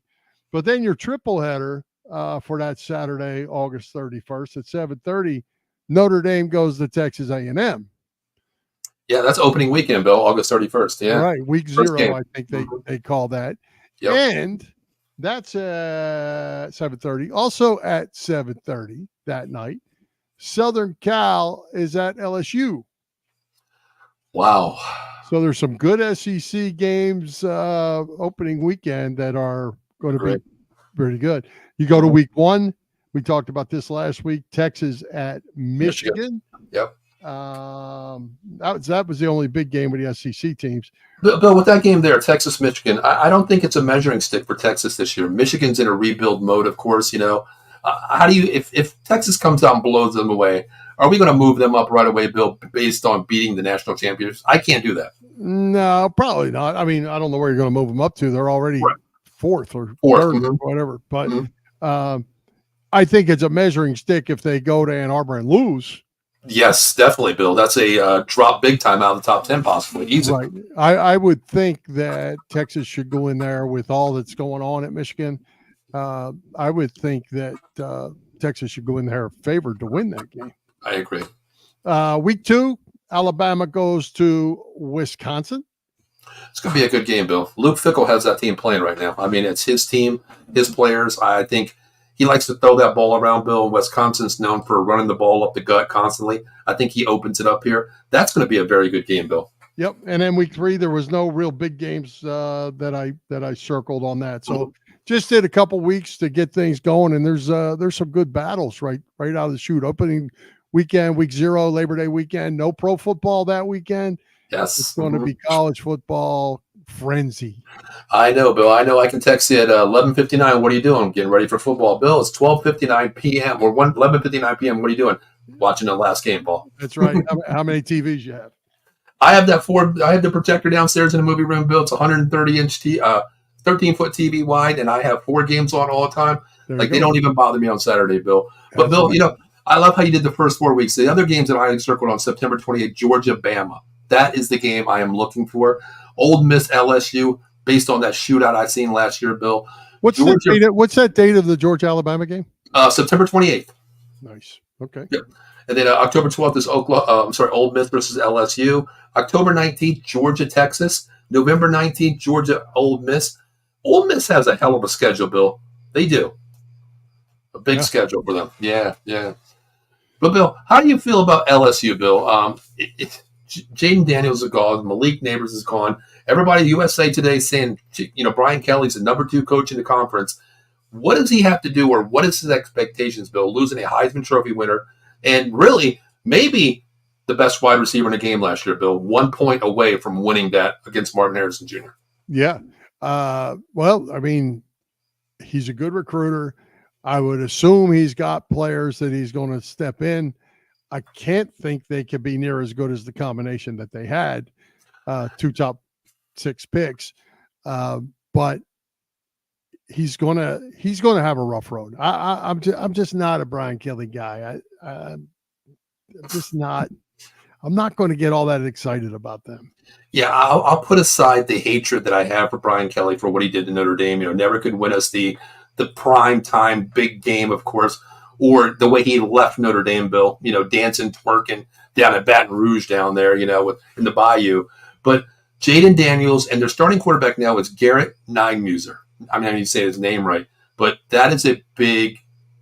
But then your triple header for that Saturday, August 31st at 7:30, Notre Dame goes to Texas A&M. Yeah, that's opening weekend, Bill, August 31st. Yeah, right. Week 0, I think they call that. Yep. And that's at 7:30. Also at 7:30 that night, Southern Cal is at LSU. Wow. So there's some good SEC games opening weekend that are going to be pretty good. You go to week 1. We talked about this last week. Texas at Michigan. Yep. That was the only big game with the SEC teams. Bill, with that game there, Texas, Michigan, I don't think it's a measuring stick for Texas this year. Michigan's in a rebuild mode, of course. How do you, if Texas comes out and blows them away, are we going to move them up right away, Bill, based on beating the national champions? I can't do that. No, probably not. I mean, I don't know where you're going to move them up to. They're already 4th or 3rd or whatever. But I think it's a measuring stick if they go to Ann Arbor and lose. Yes, definitely, Bill. That's a drop big time out of the top 10, possibly. Easy. Right. I would think that Texas should go in there with all that's going on at Michigan. I would think that Texas should go in there favored to win that game. I agree. Week 2, Alabama goes to Wisconsin. It's going to be a good game, Bill. Luke Fickell has that team playing right now. I mean, it's his team, his players. I think he likes to throw that ball around, Bill. Wisconsin's known for running the ball up the gut constantly. I think he opens it up here. That's going to be a very good game, Bill. Yep. And then week 3, there was no real big games that I circled on that. So just did a couple weeks to get things going, and there's some good battles right out of the chute. Opening weekend, week 0, Labor Day weekend. No pro football that weekend. Yes. It's going to be college football frenzy. I know, Bill. I know I can text you at 11:59. What are you doing? Getting ready for football. Bill, it's 12:59 p.m. or 11:59 p.m. What are you doing? Watching the last game, Paul. That's right. How many TVs you have? I have I have the projector downstairs in the movie room, Bill. It's 130-inch 13-foot TV wide, and I have 4 games on all the time. They don't even bother me on Saturday, Bill. But, Bill, I love how you did the first 4 weeks. The other games that I circled on September 28th, Georgia, Bama. That is the game I am looking for. Ole Miss, LSU, based on that shootout I seen last year, Bill. What's that date of the Georgia-Alabama game? September 28th. Nice. Okay. Yep. And then October 12th is Ole Miss versus LSU. October 19th, Georgia, Texas. November 19th, Georgia, Ole Miss. Ole Miss has a hell of a schedule, Bill. They do. A big schedule for them. Yeah. But, Bill, how do you feel about LSU, Bill? Jaden Daniels is gone. Malik Neighbors is gone. Everybody at USA Today is saying, Brian Kelly's the number 2 coach in the conference. What does he have to do, or what is his expectations, Bill, losing a Heisman Trophy winner and really maybe the best wide receiver in the game last year, Bill, 1 point away from winning that against Martin Harrison Jr.? Yeah. Well, I mean, he's a good recruiter. I would assume he's got players that he's going to step in. I can't think they could be near as good as the combination that they had, 2 top 6 picks. But he's gonna have a rough road. I'm just not a Brian Kelly guy. I'm not going to get all that excited about them. Yeah, I'll put aside the hatred that I have for Brian Kelly for what he did to Notre Dame. Never could win us the prime time big game, of course, or the way he left Notre Dame, Bill. Dancing, twerking down at Baton Rouge down there, in the Bayou. But Jaden Daniels and their starting quarterback now is Garrett Ninemuser. I mean, I need to say his name right, but that is a big,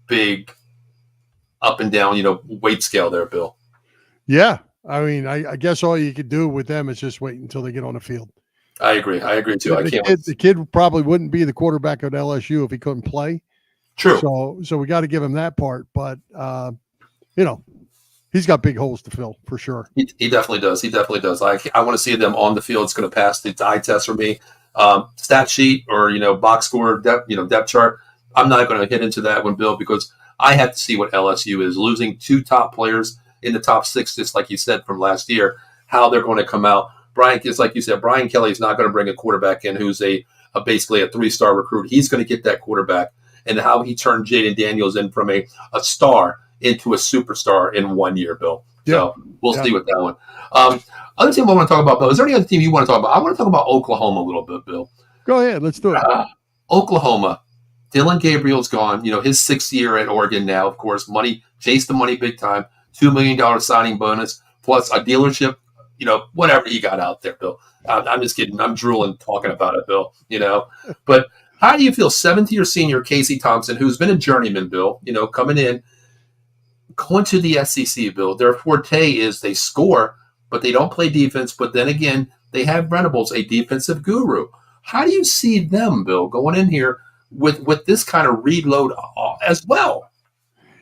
big up and down, weight scale there, Bill. Yeah. I mean, I guess all you could do with them is just wait until they get on the field. I agree too. The kid probably wouldn't be the quarterback at LSU if he couldn't play. True. So we got to give him that part, but he's got big holes to fill for sure. He definitely does. I want to see them on the field. It's going to pass the eye test for me. Stat sheet or box score depth chart. I'm not going to hit into that one, Bill, because I have to see what LSU is losing 2 top players in the top 6, just like you said from last year. How they're going to come out. Brian, just like you said, Brian Kelly is not going to bring a quarterback in who's basically a 3-star recruit. He's going to get that quarterback, and how he turned Jaden Daniels in from a star into a superstar in 1 year, Bill. Yeah. So we'll see with that one. Other team I want to talk about, Bill. Is there any other team you want to talk about? I want to talk about Oklahoma a little bit, Bill. Go ahead. Let's do it. Oklahoma. Dylan Gabriel's gone. His 6th year at Oregon now, of course. Money, chase the money big time. $2 million signing bonus, plus a dealership, whatever he got out there, Bill. I'm just kidding. I'm drooling talking about it, Bill, But how do you feel 7th-year senior Casey Thompson, who's been a journeyman, Bill, coming in, going to the SEC, Bill? Their forte is they score, but they don't play defense. But then again, they have Venables, a defensive guru. How do you see them, Bill, going in here with this kind of reload as well?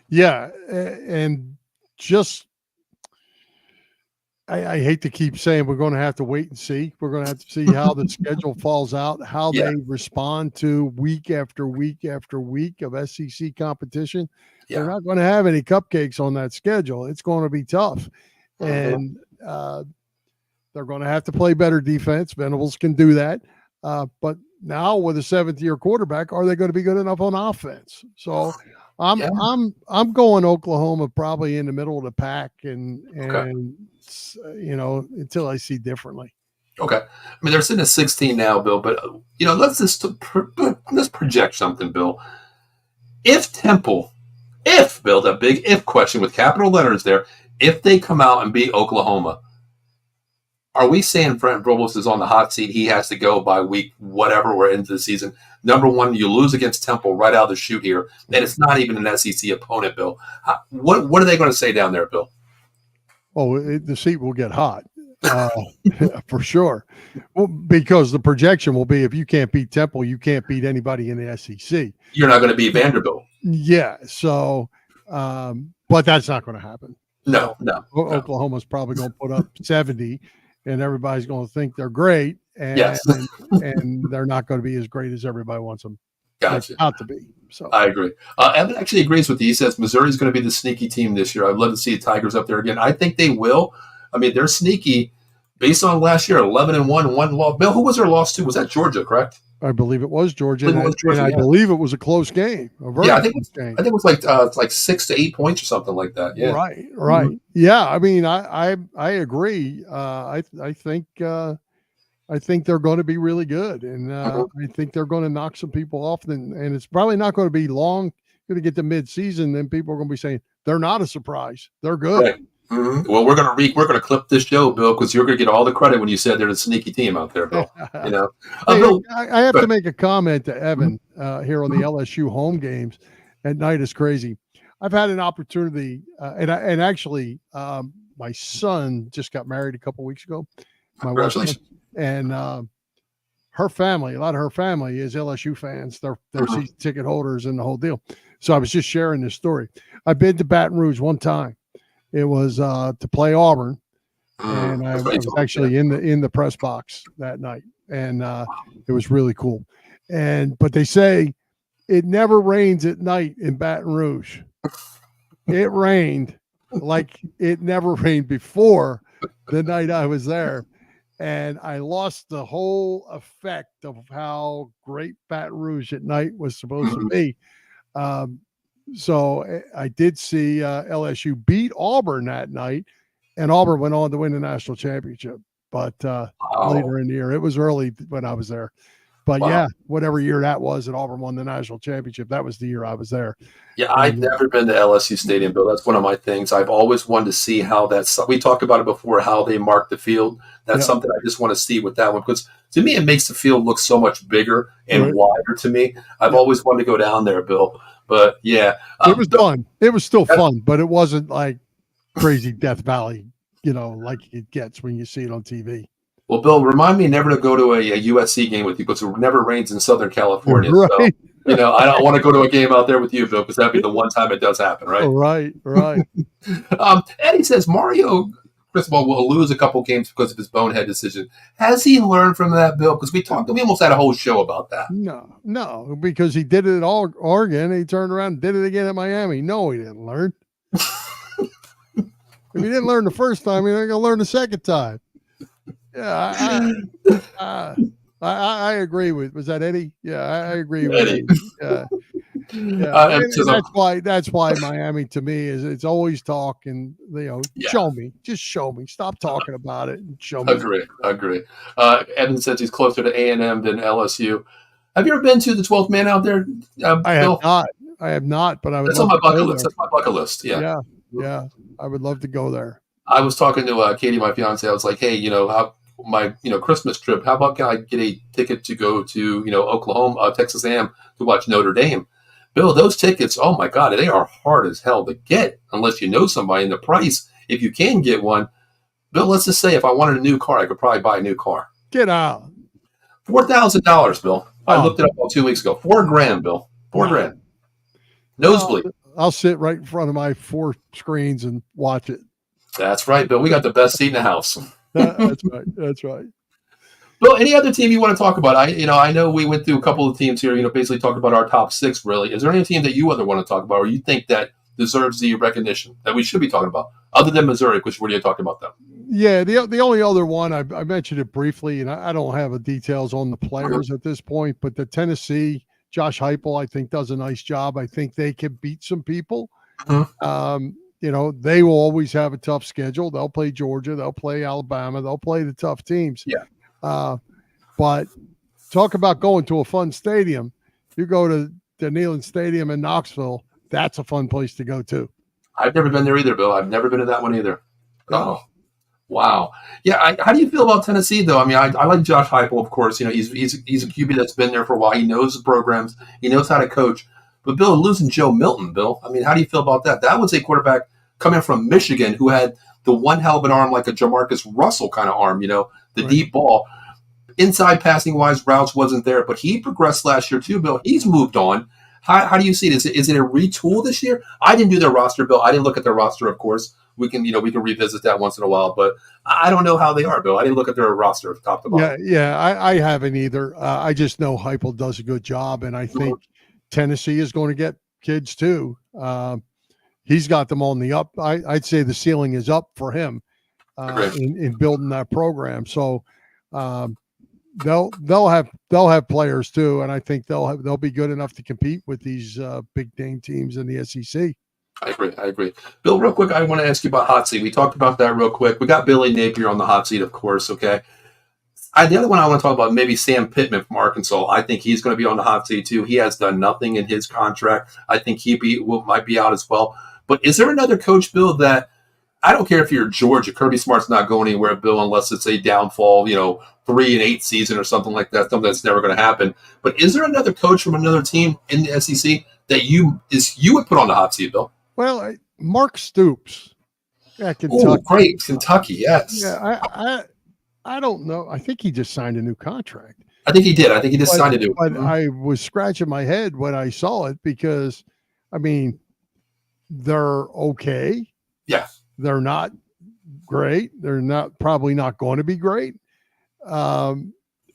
Yeah, and just I hate to keep saying we're going to have to wait and see. We're going to have to see how the schedule falls out, how they respond to week after week after week of SEC competition. Yeah. They're not going to have any cupcakes on that schedule. It's going to be tough. And they're going to have to play better defense. Venables can do that. But now with a 7th-year quarterback, are they going to be good enough on offense? So I'm going Oklahoma probably in the middle of the pack and until I see differently. Okay. I mean, they're sitting at 16 now, Bill, but let's project something, Bill. If Temple, Bill, that big if question with capital letters there, if they come out and beat Oklahoma, are we saying Brent Venables is on the hot seat? He has to go by week whatever we're into the season. Number one, you lose against Temple right out of the chute here, and it's not even an SEC opponent, Bill. What are they going to say down there, Bill? Oh, the seat will get hot for sure. Well, because the projection will be if you can't beat Temple, you can't beat anybody in the SEC. You're not going to beat Vanderbilt. Yeah. So, but that's not going to happen. No. Oklahoma's probably going to put up 70, and everybody's going to think they're great, and and they're not going to be as great as everybody wants them out to be. So I agree. Evan actually agrees with you. He says Missouri's going to be the sneaky team this year. I'd love to see the Tigers up there again. I think they will. I mean, they're sneaky based on last year, 11-1, one loss. Bill, who was their loss to? Was that Georgia, correct? I believe it was Georgia. I believe it was a close game. I think it was like 6 to 8 points or something like that. Yeah. Right. Mm-hmm. Yeah. I mean, I agree. I think I think they're going to be really good, and I think they're going to knock some people off. And it's probably not going to be long. Going to get to mid-season, then people are going to be saying they're not a surprise. They're good. Right. Well, we're gonna clip this show, Bill, because you're gonna get all the credit when you said they're a sneaky team out there, Bill. You know, Hey, Bill, I have to make a comment to Evan here on the LSU home games at night. Is crazy. I've had an opportunity, and actually, my son just got married a couple weeks ago. My wife, and her family, a lot of her family is LSU fans. They're season ticket holders and the whole deal. So I was just sharing this story. I've been to Baton Rouge one time. It was to play Auburn, and I was actually in the press box that night, and it was really cool. But they say it never rains at night in Baton Rouge. It rained like it never rained before the night I was there. And I lost the whole effect of how great Baton Rouge at night was supposed to be. So I did see LSU beat Auburn that night, and Auburn went on to win the national championship. But later in the year, it was early when I was there. But yeah, whatever year that was, and Auburn won the national championship. That was the year I was there. Yeah, I've never been to LSU Stadium, Bill. That's one of my things. I've always wanted to see how that's. We talked about it before, how they mark the field. That's something I just want to see with that one, because to me, it makes the field look so much bigger and wider to me. I've always wanted to go down there, Bill. But yeah, it was fun. It was still fun, but it wasn't like crazy Death Valley, like it gets when you see it on TV. Well, Bill, remind me never to go to a USC game with you, because it never rains in Southern California. Right. So, I don't want to go to a game out there with you, Bill, because that'd be the one time it does happen, right? Right. Eddie says Mario, first of all, will lose a couple games because of his bonehead decision. Has he learned from that, Bill? Because we almost had a whole show about that. No, because he did it at Oregon. He turned around and did it again at Miami. No, he didn't learn. If he didn't learn the first time, he's not going to learn the second time. Yeah, I agree with. Was that Eddie? Yeah, I agree with Eddie. That's why Miami to me it's always talk and show me, just show me. Stop talking about it and show me. Agree. Evan says he's closer to A&M than LSU. Have you ever been to the 12th Man out there? I have not, but I would. That's on my bucket list. That's my bucket list. Yeah. I would love to go there. I was talking to Katie, my fiance. I was like, hey, my Christmas trip, how about can I get a ticket to go to Oklahoma, Texas A&M to watch Notre Dame? Bill, those tickets, oh my God, they are hard as hell to get unless you know somebody. And the price, if you can get one, Bill, let's just say if I wanted a new car, I could probably buy a new car. Get out. $4,000, Bill. I looked it up 2 weeks ago. $4,000, Bill. $4,000. Nosebleed. I'll sit right in front of my 4 screens and watch it. That's right, Bill. We got the best seat in the house. That's right. Bill, any other team you want to talk about? I know we went through a couple of teams here, basically talked about our top 6, really. Is there any team that you other want to talk about, or you think that deserves the recognition that we should be talking about, other than Missouri, which we already talked about them? Yeah, the only other one, I mentioned it briefly, and I don't have the details on the players at this point, but the Tennessee, Josh Heupel, I think, does a nice job. I think they can beat some people. They will always have a tough schedule. They'll play Georgia. They'll play Alabama. They'll play the tough teams. Yeah. But talk about going to a fun stadium. You go to the Neyland Stadium in Knoxville, that's a fun place to go to. I've never been there either, Bill. I've never been to that one either. Oh, wow. Yeah. How do you feel about Tennessee, though? I mean, I like Josh Heupel, of course. He's a QB that's been there for a while. He knows the programs. He knows how to coach. But, Bill, losing Joe Milton, Bill, I mean, how do you feel about that? That was a quarterback coming from Michigan who had the one hell of an arm, like a Jamarcus Russell kind of arm, the deep ball. Inside passing-wise, routes wasn't there, but he progressed last year too, Bill. He's moved on. How do you see it? Is it a retool this year? I didn't do their roster, Bill. I didn't look at their roster, of course. We can revisit that once in a while, but I don't know how they are, Bill. I didn't look at their roster top to bottom. Yeah, I haven't either. I just know Heupel does a good job, and I think Tennessee is going to get kids too. He's got them on the up. I'd say the ceiling is up for him in building that program. So they'll have players too, and I think they'll be good enough to compete with these big name teams in the SEC. I agree. Bill, real quick, I want to ask you about hot seat. We talked about that real quick. We got Billy Napier on the hot seat, of course. Okay. The other one I want to talk about, maybe Sam Pittman from Arkansas. I think he's going to be on the hot seat too. He has done nothing in his contract. I think might be out as well. But is there another coach, Bill, that I don't care if you're Georgia, Kirby Smart's not going anywhere, Bill, unless it's a downfall, 3-8 season or something like that, something that's never going to happen. But is there another coach from another team in the SEC that you would put on the hot seat, Bill? Well, Mark Stoops at Kentucky. Oh, great. Kentucky, yes. Yeah, I don't know. I think he just signed a new contract. I think he did. I think he just signed a new. But I was scratching my head when I saw it because, I mean, they're okay. Yeah. They're not great. They're probably not going to be great. I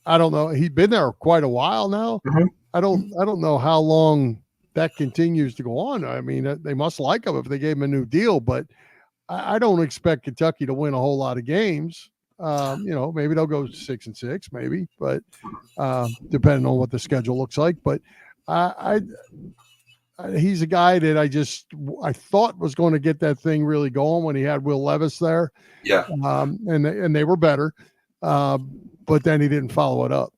don't know. He's been there quite a while now. Mm-hmm. I don't know how long that continues to go on. I mean, they must like him if they gave him a new deal, but I don't expect Kentucky to win a whole lot of games. Maybe they'll go 6-6, maybe, but depending on what the schedule looks like. But he's a guy that I thought was going to get that thing really going when he had Will Levis there. Yeah. And they were better, but then he didn't follow it up.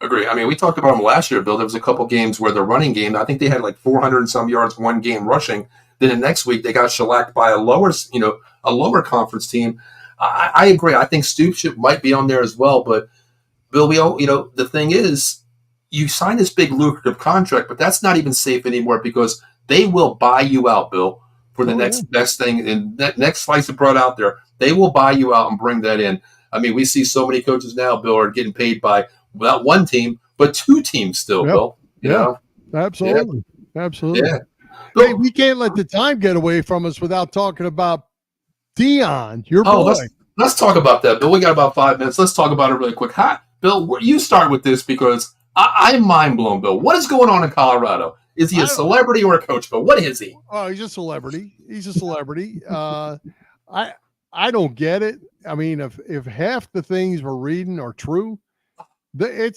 Agree. I mean, we talked about him last year, Bill. There was a couple games where the running game, I think they had like 400 and some yards one game rushing. Then the next week they got shellacked by a lower conference team. I agree. I think Stoops might be on there as well. But Bill, the thing is, you sign this big lucrative contract, but that's not even safe anymore because they will buy you out, Bill, for the next best thing and that next slice of bread out there. They will buy you out and bring that in. I mean, we see so many coaches now, Bill, are getting paid by not one team, but two teams still, Bill. You know? Absolutely. Yeah. Absolutely. Yeah. Hey, we can't let the time get away from us without talking about Deion, your boy. Let's talk about that, Bill. We got about 5 minutes. Let's talk about it really quick. Bill, you start with this because I'm mind blown, Bill. What is going on in Colorado? Is he a celebrity or a coach, Bill? What is he? Oh, he's a celebrity. He's a celebrity. I don't get it. I mean, if half the things we're reading are true, I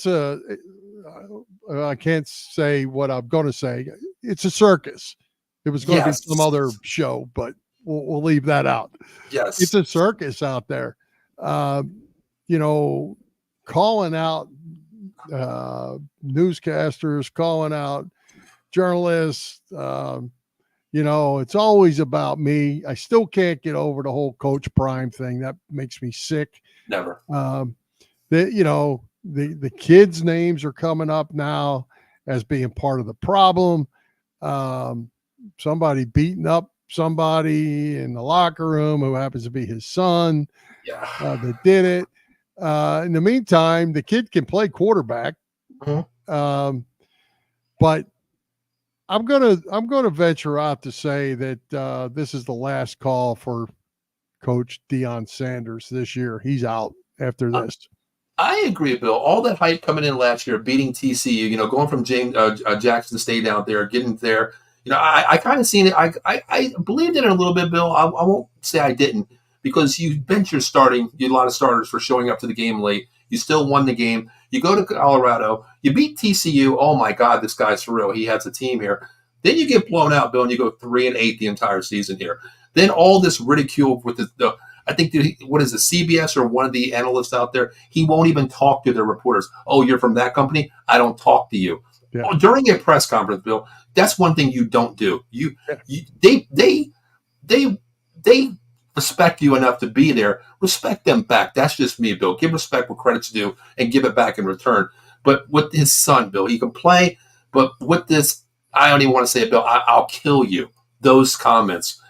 can't say what I'm going to say. It's a circus. It was going to be some other show, but we'll leave that out. Yes. It's a circus out there. Calling out newscasters, calling out journalists. It's always about me. I still can't get over the whole Coach Prime thing. That makes me sick. Never. The kids' names are coming up now as being part of the problem. Somebody beating up somebody in the locker room who happens to be his son that did it. In the meantime, the kid can play quarterback. Mm-hmm. But I'm gonna venture out to say that this is the last call for Coach Deion Sanders this year. He's out after this. I agree, Bill. All that hype coming in last year, beating TCU, going from Jackson State out there, getting there. I kind of seen it. I believed in it a little bit, Bill. I won't say I didn't because you bench your starting. You had a lot of starters for showing up to the game late. You still won the game. You go to Colorado. You beat TCU. Oh, my God, this guy's for real. He has a team here. Then you get blown out, Bill, and you go 3-8 the entire season here. Then all this ridicule with the I think, what is it, CBS or one of the analysts out there, he won't even talk to their reporters. Oh, you're from that company? I don't talk to you. Yeah. During a press conference, Bill, that's one thing you don't do. They respect you enough to be there. Respect them back. That's just me, Bill. Give respect where credit's due and give it back in return. But with his son, Bill, he can play. But with this, I don't even want to say it, Bill. I'll kill you. Those comments,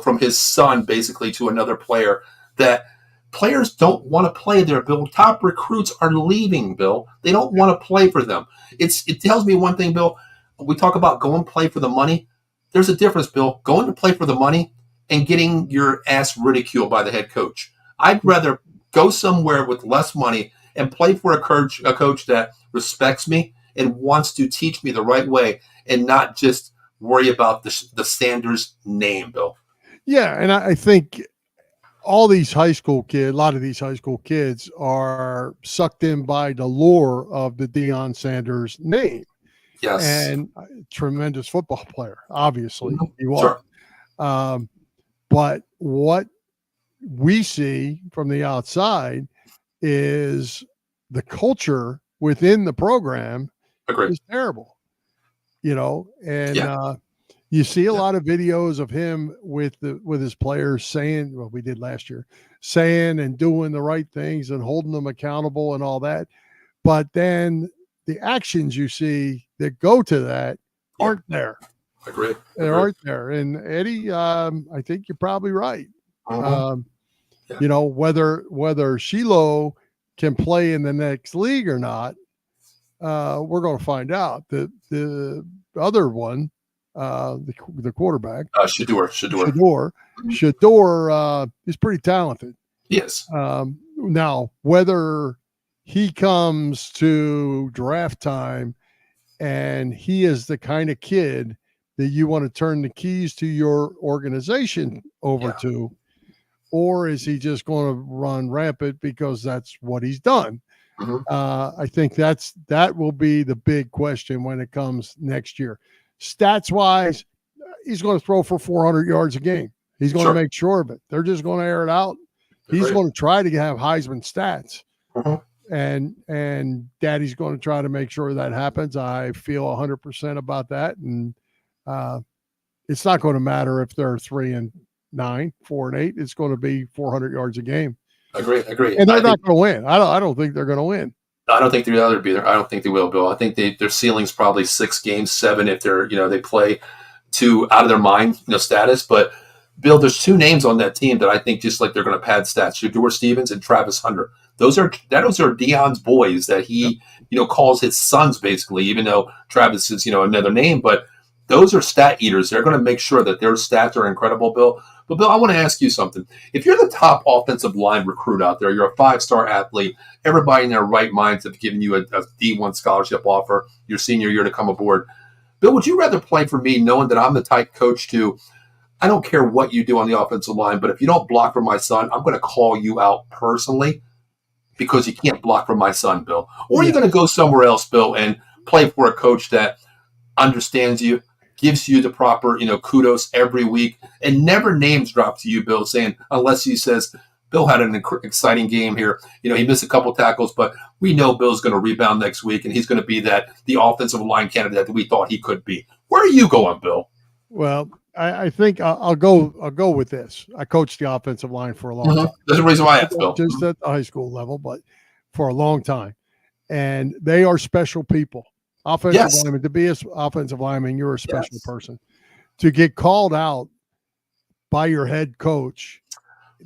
from his son basically to another player, that players don't want to play there, Bill. Top recruits are leaving, Bill. They don't want to play for them. It tells me one thing, Bill. We talk about going to play for the money. There's a difference, Bill. Going to play for the money and getting your ass ridiculed by the head coach. I'd rather go somewhere with less money and play for a coach that respects me and wants to teach me the right way and not just worry about the Sanders name, Bill. Yeah, and I think all these high school kids, a lot of these high school kids are sucked in by the lure of the Deion Sanders name. Yes. And a tremendous football player, obviously. He was. Sure. But what we see from the outside is the culture within the program Agreed. is terrible, and Yeah. you see a Yeah. lot of videos of him with his players saying, well, we did last year, saying and doing the right things and holding them accountable and all that. But then the actions you see that go to that Yeah. aren't there. Agreed. They aren't there. And Eddie, I think you're probably right. Yeah. Whether Shiloh can play in the next league or not, we're going to find out. The other one, the quarterback, Shador. Shador is pretty talented. Yes. Now, whether he comes to draft time and he is the kind of kid that you want to turn the keys to your organization over to, or is he just going to run rampant because that's what he's done? I think that will be the big question when it comes next year. Stats wise, he's going to throw for 400 yards a game. He's going to make sure of it. They're just going to air it out. He's going to try to have Heisman stats. And Daddy's going to try to make sure that happens. I feel 100% about that. And it's not going to matter if they're 3-9, 4-8. It's going to be 400 yards a game. Agree. And they're not going to win. I don't think they're going to win. I don't think they'll either be there. I don't think they will, Bill. I think their ceiling's probably 6 games, 7 if they're they play to out of their mind status. But Bill, there's 2 names on that team that I think just like they're going to pad stats: Shador Stevens and Travis Hunter. Those are Deion's boys that he calls his sons basically. Even though Travis is another name, but those are stat eaters. They're going to make sure that their stats are incredible, Bill. But, Bill, I want to ask you something. If you're the top offensive line recruit out there, you're a 5-star athlete, everybody in their right minds have given you a D1 scholarship offer your senior year to come aboard. Bill, would you rather play for me knowing that I'm the type coach to, I don't care what you do on the offensive line, but if you don't block for my son, I'm going to call you out personally because you can't block for my son, Bill? Or are you going to go somewhere else, Bill, and play for a coach that understands you, gives you the proper, kudos every week, and never names drop to you, Bill, saying, unless he says, Bill had an exciting game here. He missed a couple tackles, but we know Bill's going to rebound next week, and he's going to be the offensive line candidate that we thought he could be. Where are you going, Bill? Well, I think I'll go with this. I coached the offensive line for a long time. That's the reason why I asked, Bill. Just at the high school level, but for a long time. And they are special people. Offensive lineman, to be an offensive lineman, you're a special person. To get called out by your head coach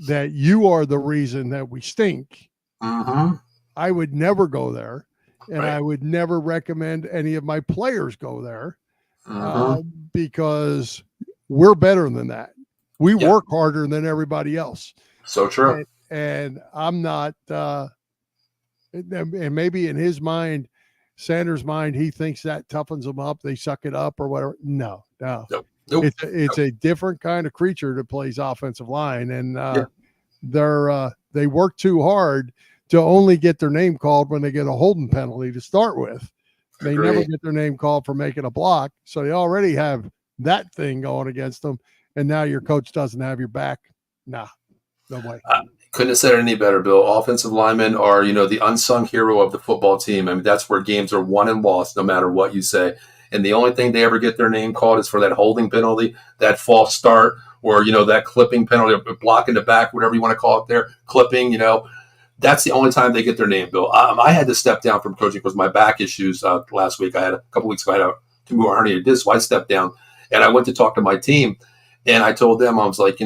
that you are the reason that we stink, I would never go there. And I would never recommend any of my players go there because we're better than that. We work harder than everybody else. So true. And I'm not and maybe in his mind, Sanders' mind, he thinks that toughens them up. They suck it up or whatever. No. Nope. It's a different kind of creature that plays offensive line, and they work too hard to only get their name called when they get a holding penalty to start with. They never get their name called for making a block, so they already have that thing going against them. And now your coach doesn't have your back. Nah, no way. Couldn't have said it any better, Bill. Offensive linemen are, the unsung hero of the football team. I mean, that's where games are won and lost, no matter what you say. And the only thing they ever get their name called is for that holding penalty, that false start, or, that clipping penalty, or blocking the back, whatever you want to call it there, clipping, That's the only time they get their name, Bill. I had to step down from coaching because my back issues last week. I had a couple weeks ago, I had a tumor herniated disc, so I stepped down. And I went to talk to my team, and I told them, I was like,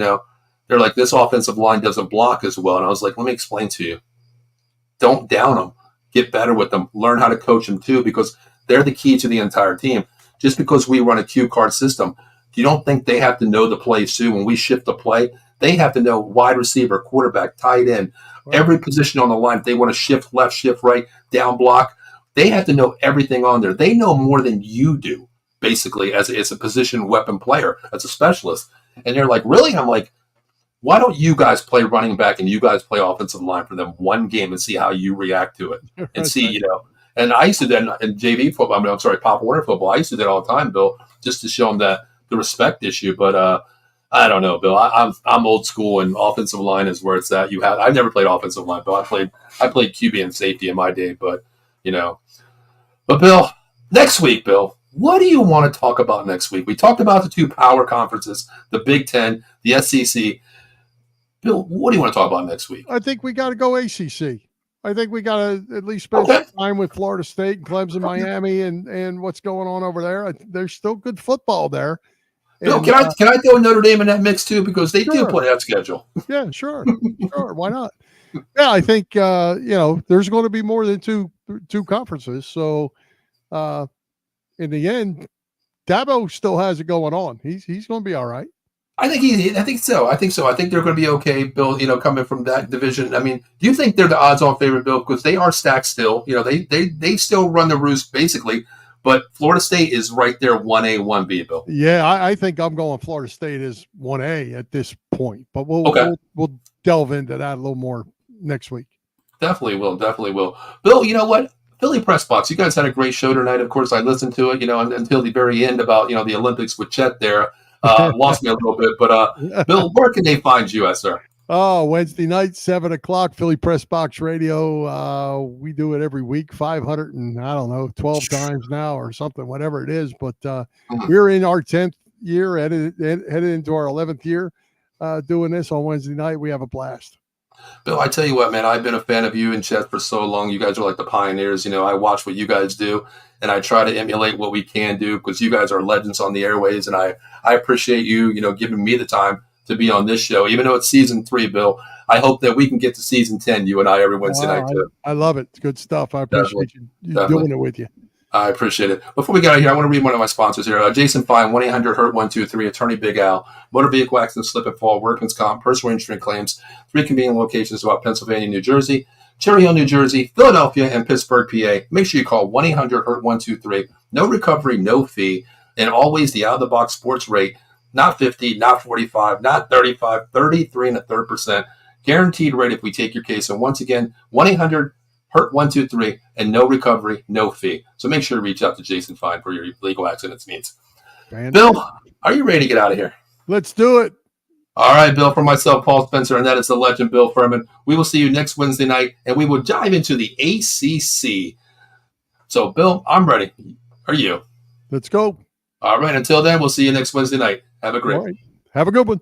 they're like, this offensive line doesn't block as well. And I was like, let me explain to you. Don't down them. Get better with them. Learn how to coach them too, because they're the key to the entire team. Just because we run a cue card system, you don't think they have to know the plays too? When we shift the play, they have to know wide receiver, quarterback, tight end, every position on the line. If they want to shift left, shift right, down block, they have to know everything on there. They know more than you do, basically, as a position weapon player, as a specialist. And they're like, really? I'm like, why don't you guys play running back and you guys play offensive line for them one game and see how you react to it and see, And I used to do that in JV football. Pop Warner football. I used to do that all the time, Bill, just to show them that the respect issue. But I don't know, Bill. I'm old school, and offensive line is where it's at. I've never played offensive line, Bill. I played QB and safety in my day, but you know. But Bill, next week, Bill, what do you want to talk about next week? We talked about the two power conferences, the Big Ten, the SEC. Bill, what do you want to talk about next week? I think we got to go ACC. I think we got to at least spend some time with Florida State and Clemson, Miami, and what's going on over there. There's still good football there. Bill, can I throw Notre Dame in that mix too, because they do play that schedule? Yeah, sure. Why not? Yeah, I think there's going to be more than two conferences. So in the end, Dabo still has it going on. He's going to be all right. I think so. I think they're going to be okay, Bill. Coming from that division. I mean, do you think they're the odds-on favorite, Bill? Because they are stacked still. They still run the roost basically, but Florida State is right there, 1A, 1B, Bill. Yeah, I think I'm going Florida State is 1A at this point, but we'll delve into that a little more next week. Definitely will. Bill, you know what? Philly Press Box, you guys had a great show tonight. Of course, I listened to it, until the very end about, the Olympics with Chet there. Lost me a little bit, but Bill, where can they find you at, sir? Oh, Wednesday night, 7:00, Philly Press Box Radio. We do it every week, 12 times now or something, whatever it is. But we're in our 10th year, headed into our 11th year doing this on Wednesday night. We have a blast. Bill, I tell you what, man, I've been a fan of you and Chet for so long. You guys are like the pioneers. I watch what you guys do, and I try to emulate what we can do because you guys are legends on the airways, and I appreciate you, giving me the time to be on this show. Even though it's season 3, Bill, I hope that we can get to season 10, you and I, every Wednesday night, too. I love it. It's good stuff. I appreciate you doing it with you. I appreciate it. Before we get out of here, I want to read one of my sponsors here. Jason Fine, 1-800-HURT-123, Attorney Big Al, motor vehicle accident, slip and fall, workman's comp, personal injury claims, 3 convenient locations throughout Pennsylvania, New Jersey, Cherry Hill, New Jersey, Philadelphia, and Pittsburgh, PA. Make sure you call 1-800-HURT-123. No recovery, no fee, and always the out-of-the-box sports rate, not 50, not 45, not 35, 33 and a third percent. Guaranteed rate if we take your case. And once again, 1-800-HURT-123, and no recovery, no fee. So make sure to reach out to Jason Fine for your legal accidents needs. Bill, are you ready to get out of here? Let's do it. All right, Bill, for myself, Paul Spencer, and that is the legend, Bill Furman. We will see you next Wednesday night, and we will dive into the ACC. So, Bill, I'm ready. Are you? Let's go. All right, until then, we'll see you next Wednesday night. Have a great one. Have a good one.